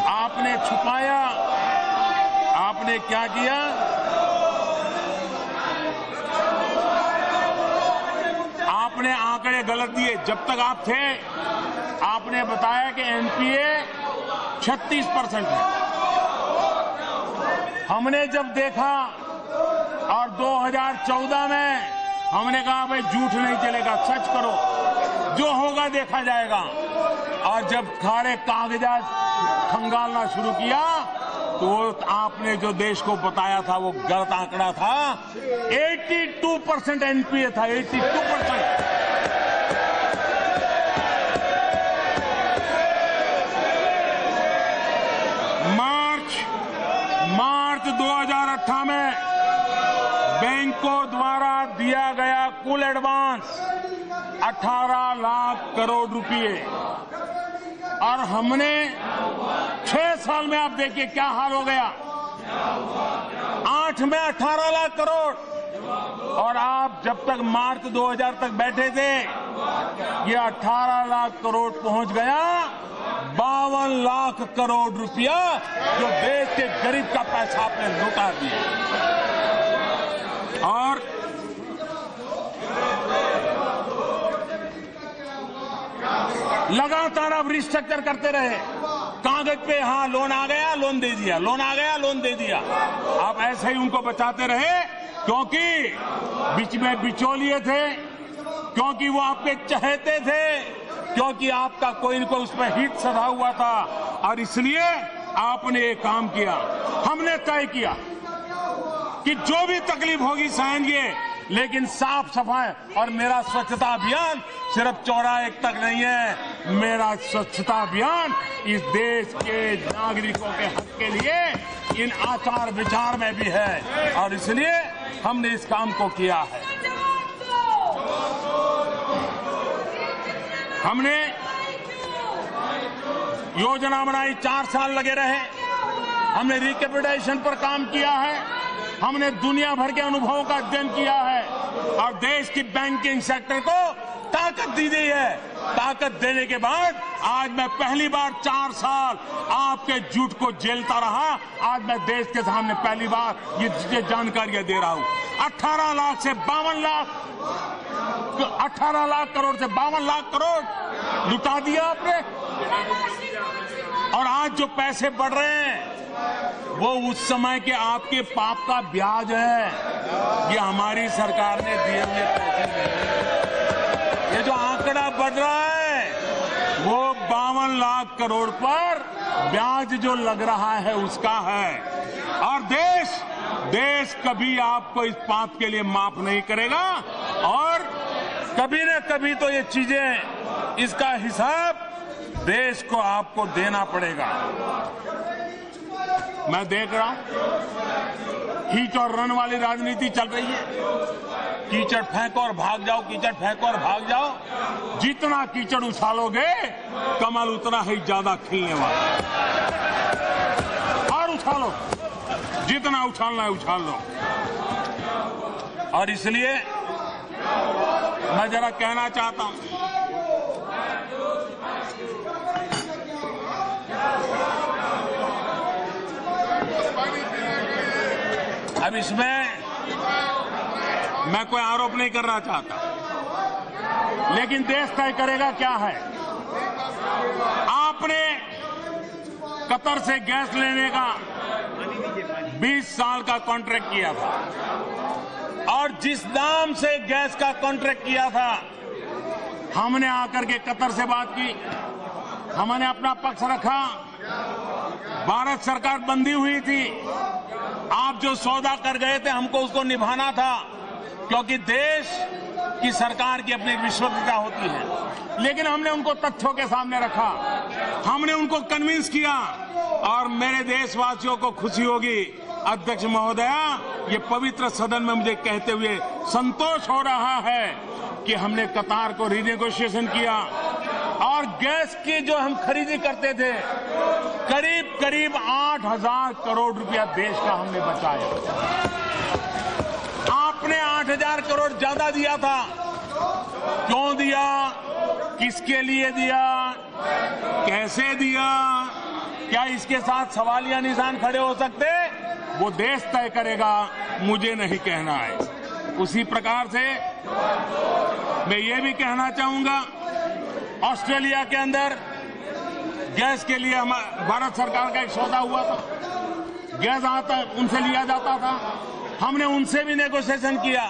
Speaker 2: आपने छुपाया, आपने क्या किया? आपने आंकड़े गलत दिए। जब तक आप थे आपने बताया कि एनपीए 36% है। हमने जब देखा और 2014 में हमने कहा भाई झूठ नहीं चलेगा, सच करो, जो होगा देखा जाएगा। और जब सारे कागजात खंगालना शुरू किया तो आपने जो देश को बताया था वो गलत आंकड़ा था। 82% एनपीए था, 82%। मार्च 2018 में बैंकों द्वारा दिया गया कुल एडवांस 18 लाख करोड़ रुपए, और हमने 6 साल में आप देखिए क्या हाल हो गया। 8 में 18 लाख करोड़, और आप जब तक मार्च 2000 तक बैठे थे ये 18 लाख करोड़ पहुंच गया 52 लाख करोड़ रुपया, जो देश के गरीब का पैसा आपने लुटा दिया। और लगातार आप रिस्ट्रक्चर करते रहे। कागज पे हाँ लोन आ गया, लोन दे दिया, लोन आ गया, लोन दे दिया। आप ऐसे ही उनको बचाते रहे क्योंकि बीच में बिचौलिए थे, क्योंकि वो आपके चहेते थे, क्योंकि आपका कोई न कोई उसमें हित सधा हुआ था। और इसलिए आपने ये काम किया। हमने तय किया कि जो भी तकलीफ होगी सहेंगे, लेकिन साफ सफाई। और मेरा स्वच्छता अभियान सिर्फ चौराहे तक नहीं है, मेरा स्वच्छता अभियान इस देश के नागरिकों के हक के लिए इन आचार विचार में भी है, और इसलिए हमने इस काम को किया है। हमने योजना बनाई, 4 साल लगे रहे। हमने रिकैपिटलाइजेशन पर काम किया है, हमने दुनिया भर के अनुभवों का अध्ययन किया है, और देश की बैंकिंग सेक्टर को ताकत दी गई है। ताकत देने के बाद आज मैं पहली बार 4 साल आपके झूठ को झेलता रहा। आज मैं देश के सामने पहली बार ये जानकारियां दे रहा हूं। 18 लाख से 52 लाख, 18 लाख करोड़ से 52 लाख करोड़ लुटा दिया आपने। और आज जो पैसे बढ़ रहे हैं वो उस समय के आपके पाप का ब्याज है। ये हमारी सरकार ने दिए हुए पैसे नहीं। ये जो आंकड़ा बढ़ रहा है वो 52 लाख करोड़ पर ब्याज जो लग रहा है उसका है। और देश कभी आपको इस पाप के लिए माफ नहीं करेगा, और कभी न कभी तो ये चीजें, इसका हिसाब देश को आपको देना पड़ेगा। मैं देख रहा हूं खींच और रन वाली राजनीति चल रही है। कीचड़ फेंको और भाग जाओ, कीचड़ फेंको और भाग जाओ। जितना कीचड़ उछालोगे कमल उतना ही ज्यादा खिलने वाला। और उछालो, जितना उछालना है उछाल लो। और इसलिए मैं जरा कहना चाहता हूं, अब इसमें मैं कोई आरोप नहीं करना चाहता, लेकिन देश तय करेगा क्या है। आपने कतर से गैस लेने का 20 साल का कॉन्ट्रैक्ट किया था, और जिस दाम से गैस का कॉन्ट्रैक्ट किया था, हमने आकर के कतर से बात की, हमने अपना पक्ष रखा। भारत सरकार बंधी हुई थी, आप जो सौदा कर गए थे हमको उसको निभाना था, क्योंकि देश की सरकार की अपनी विश्वसनीयता होती है। लेकिन हमने उनको तथ्यों के सामने रखा, हमने उनको कन्विंस किया, और मेरे देशवासियों को खुशी होगी अध्यक्ष महोदया, ये पवित्र सदन में मुझे कहते हुए संतोष हो रहा है कि हमने कतार को रीनेगोशिएशन किया, और गैस की जो हम खरीदी करते थे करीब 8,000 करोड़ रुपया देश का हमने बचाया। आप 60,000 करोड़ ज्यादा दिया था। क्यों दिया, किसके लिए दिया, कैसे दिया, क्या इसके साथ सवालिया निशान खड़े हो सकते, वो देश तय करेगा, मुझे नहीं कहना है। उसी प्रकार से मैं ये भी कहना चाहूंगा, ऑस्ट्रेलिया के अंदर गैस के लिए भारत सरकार का एक सौदा हुआ था। गैस आता उनसे लिया जाता था, हमने उनसे भी नेगोशिएशन किया,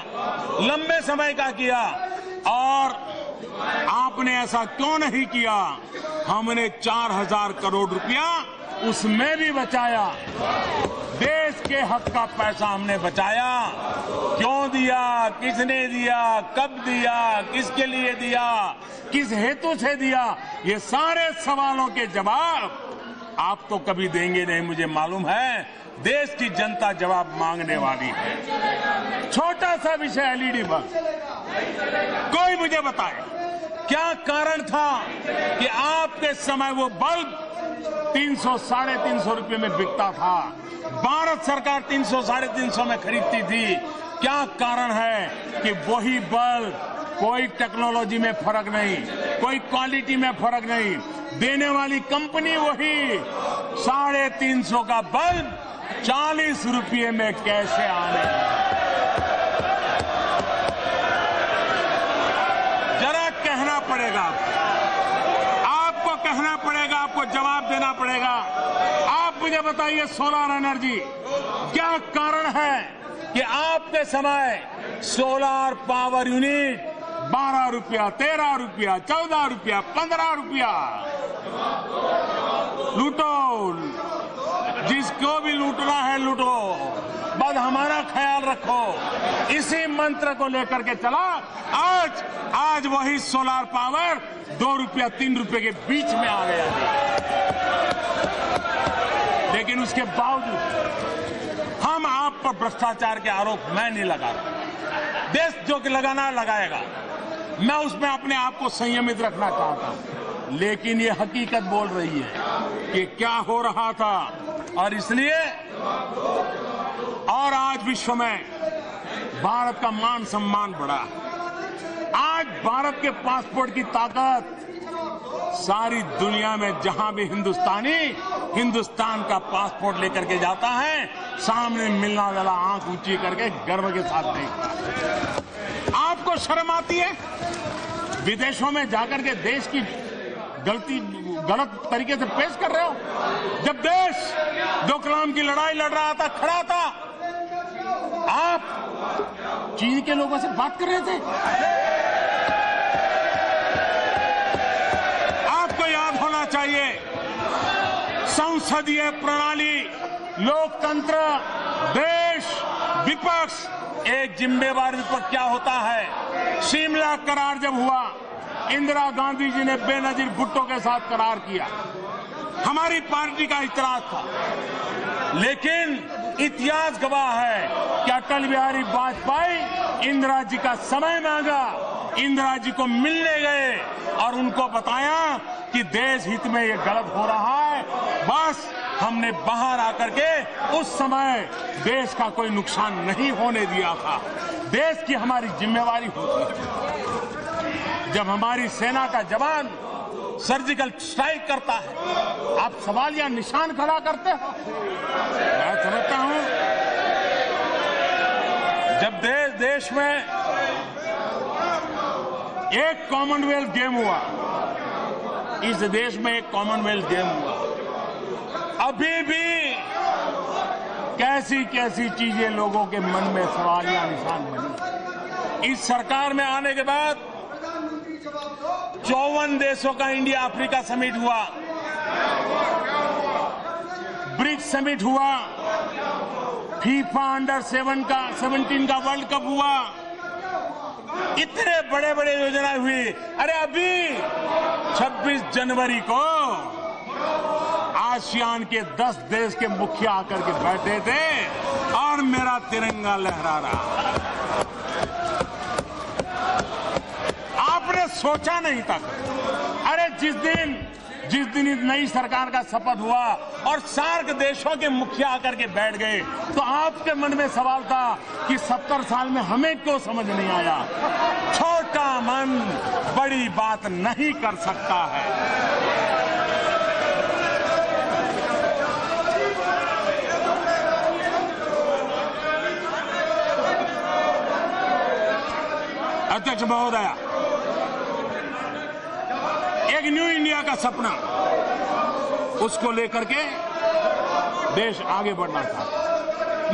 Speaker 2: लंबे समय का किया। और आपने ऐसा क्यों नहीं किया? हमने 4,000 करोड़ रुपया उसमें भी बचाया। देश के हक का पैसा हमने बचाया। क्यों दिया, किसने दिया, कब दिया, किसके लिए दिया, किस हेतु से दिया, ये सारे सवालों के जवाब आप तो कभी देंगे नहीं, मुझे मालूम है। देश की जनता जवाब मांगने वाली है। छोटा सा विषय एलईडी बल्ब, कोई मुझे बताए क्या कारण था कि आपके समय वो बल्ब 300 साढ़े 300 रुपये में बिकता था, भारत सरकार 300 साढ़े 300 में खरीदती थी। क्या कारण है कि वही बल्ब, कोई टेक्नोलॉजी में फर्क नहीं, कोई क्वालिटी में फर्क नहीं, देने वाली कंपनी वही, 350 का बल्ब 40 रुपये में कैसे आने? जरा कहना पड़ेगा आपको, कहना पड़ेगा आपको, जवाब देना पड़ेगा। आप मुझे बताइए, सोलर एनर्जी, क्या कारण है कि आपके समय सोलर पावर यूनिट 12 रुपया, 13 रुपया, 14 रुपया, 15 रुपया, लूटो, जिसको भी लूटना है लूटो, बस हमारा ख्याल रखो। इसी मंत्र को लेकर के चला। आज वही सोलर पावर 2 रुपया 3 रुपये के बीच में आ गया है। लेकिन उसके बावजूद हम आप पर भ्रष्टाचार के आरोप मैं नहीं लगा रहा। देश जो कि लगाना लगाएगा, मैं उसमें अपने आप को संयमित रखना चाहता हूं। लेकिन ये हकीकत बोल रही है कि क्या हो रहा था, और इसलिए और आज विश्व में भारत का मान सम्मान बढ़ा। आज भारत के पासपोर्ट की ताकत सारी दुनिया में जहां भी हिंदुस्तानी हिंदुस्तान का पासपोर्ट लेकर के जाता है, सामने मिलना वाला आंख ऊंची करके गर्व के साथ देखता है। आपको शर्म आती है विदेशों में जाकर के देश की गलत तरीके से पेश कर रहे हो? जब देश डोकलाम की लड़ाई लड़ रहा था, खड़ा था, आप चीन के लोगों से बात कर रहे थे। आपको याद होना चाहिए, संसदीय प्रणाली, लोकतंत्र, देश, विपक्ष, एक जिम्मेवार विपक्ष क्या होता है। शिमला करार जब हुआ, इंदिरा गांधी जी ने बेनजीर भुट्टो के साथ करार किया, हमारी पार्टी का इतराज था। लेकिन इतिहास गवाह है कि अटल बिहारी वाजपेयी इंदिरा जी का समय मांगा, इंदिरा जी को मिलने गए और उनको बताया कि देश हित में ये गलत हो रहा है। बस हमने बाहर आकर के उस समय देश का कोई नुकसान नहीं होने दिया था। देश की हमारी जिम्मेवारी होती है। जब हमारी सेना का जवान सर्जिकल स्ट्राइक करता है, आप सवाल या निशान खड़ा करते हो। मैं समझता हूं जब देश में एक कॉमनवेल्थ गेम हुआ, इस देश में एक कॉमनवेल्थ गेम हुआ, अभी भी कैसी कैसी चीजें लोगों के मन में सवाल या निशान बनी। इस सरकार में आने के बाद 54 देशों का इंडिया अफ्रीका समिट हुआ, ब्रिक्स समिट हुआ, फीफा अंडर 17 का वर्ल्ड कप हुआ, इतने बड़े बड़े योजनाएं हुई। अरे अभी 26 जनवरी को आसियान के 10 देश के मुखिया आकर के बैठे थे और मेरा तिरंगा लहरा रहा। आपने सोचा नहीं था। अरे जिस दिन जिस दिन इस नई सरकार का शपथ हुआ और सार्क देशों के मुखिया आकर के बैठ गए, तो आपके मन में सवाल था कि 70 साल में हमें क्यों समझ नहीं आया। छोटा मन बड़ी बात नहीं कर सकता है। अध्यक्ष महोदय, एक न्यू इंडिया का सपना, उसको लेकर के देश आगे बढ़ना था।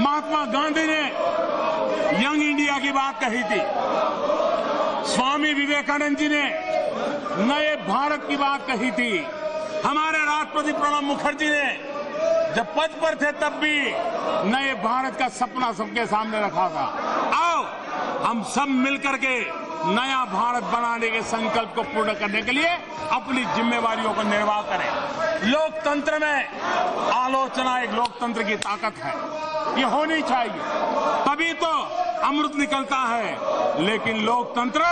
Speaker 2: महात्मा गांधी ने यंग इंडिया की बात कही थी। स्वामी विवेकानंद जी ने नए भारत की बात कही थी। हमारे राष्ट्रपति प्रणब मुखर्जी ने जब पद पर थे तब भी नए भारत का सपना सबके सामने रखा था। आओ हम सब मिलकर के नया भारत बनाने के संकल्प को पूर्ण करने के लिए अपनी जिम्मेवारियों को निर्वाह करें। लोकतंत्र में आलोचना एक लोकतंत्र की ताकत है, ये होनी चाहिए, तभी तो अमृत निकलता है। लेकिन लोकतंत्र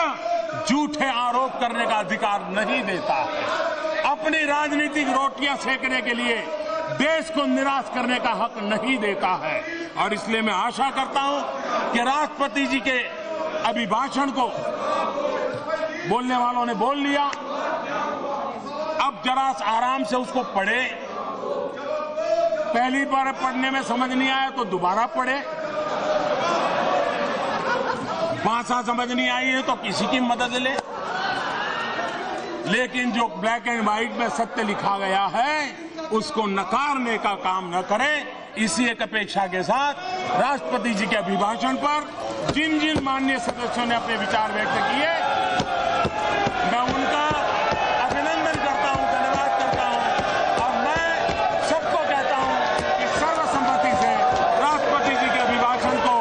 Speaker 2: झूठे आरोप करने का अधिकार नहीं देता है। अपनी राजनीतिक रोटियां सेकने के लिए देश को निराश करने का हक नहीं देता है। और इसलिए मैं आशा करता हूं कि राष्ट्रपति जी के अभिभाषण को बोलने वालों ने बोल लिया, अब जरा आराम से उसको पढ़े। पहली बार पढ़ने में समझ नहीं आया तो दोबारा पढ़े। भाषा समझ नहीं आई है तो किसी की मदद ले। लेकिन जो ब्लैक एंड व्हाइट में सत्य लिखा गया है उसको नकारने का काम न करें। इसी एक अपेक्षा के साथ राष्ट्रपति जी के अभिभाषण पर जिन जिन माननीय सदस्यों ने अपने विचार व्यक्त किए, मैं उनका अभिनंदन करता हूं, धन्यवाद करता हूं। और मैं सबको कहता हूं कि सर्वसम्मति से राष्ट्रपति जी के अभिभाषण को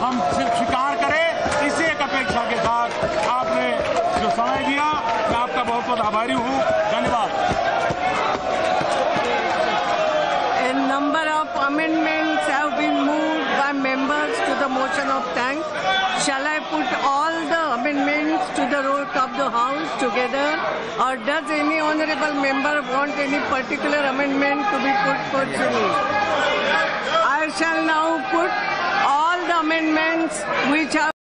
Speaker 2: हम स्वीकार करें। इसी एक अपेक्षा के साथ आपने जो समय दिया, मैं आपका बहुत बहुत आभारी हूं। धन्यवाद।
Speaker 1: Amendments have been moved by members to the motion of thanks. Shall I put all the amendments to the roll of the House together, or does any honourable member want any particular amendment to be put personally? I shall now put all the amendments which have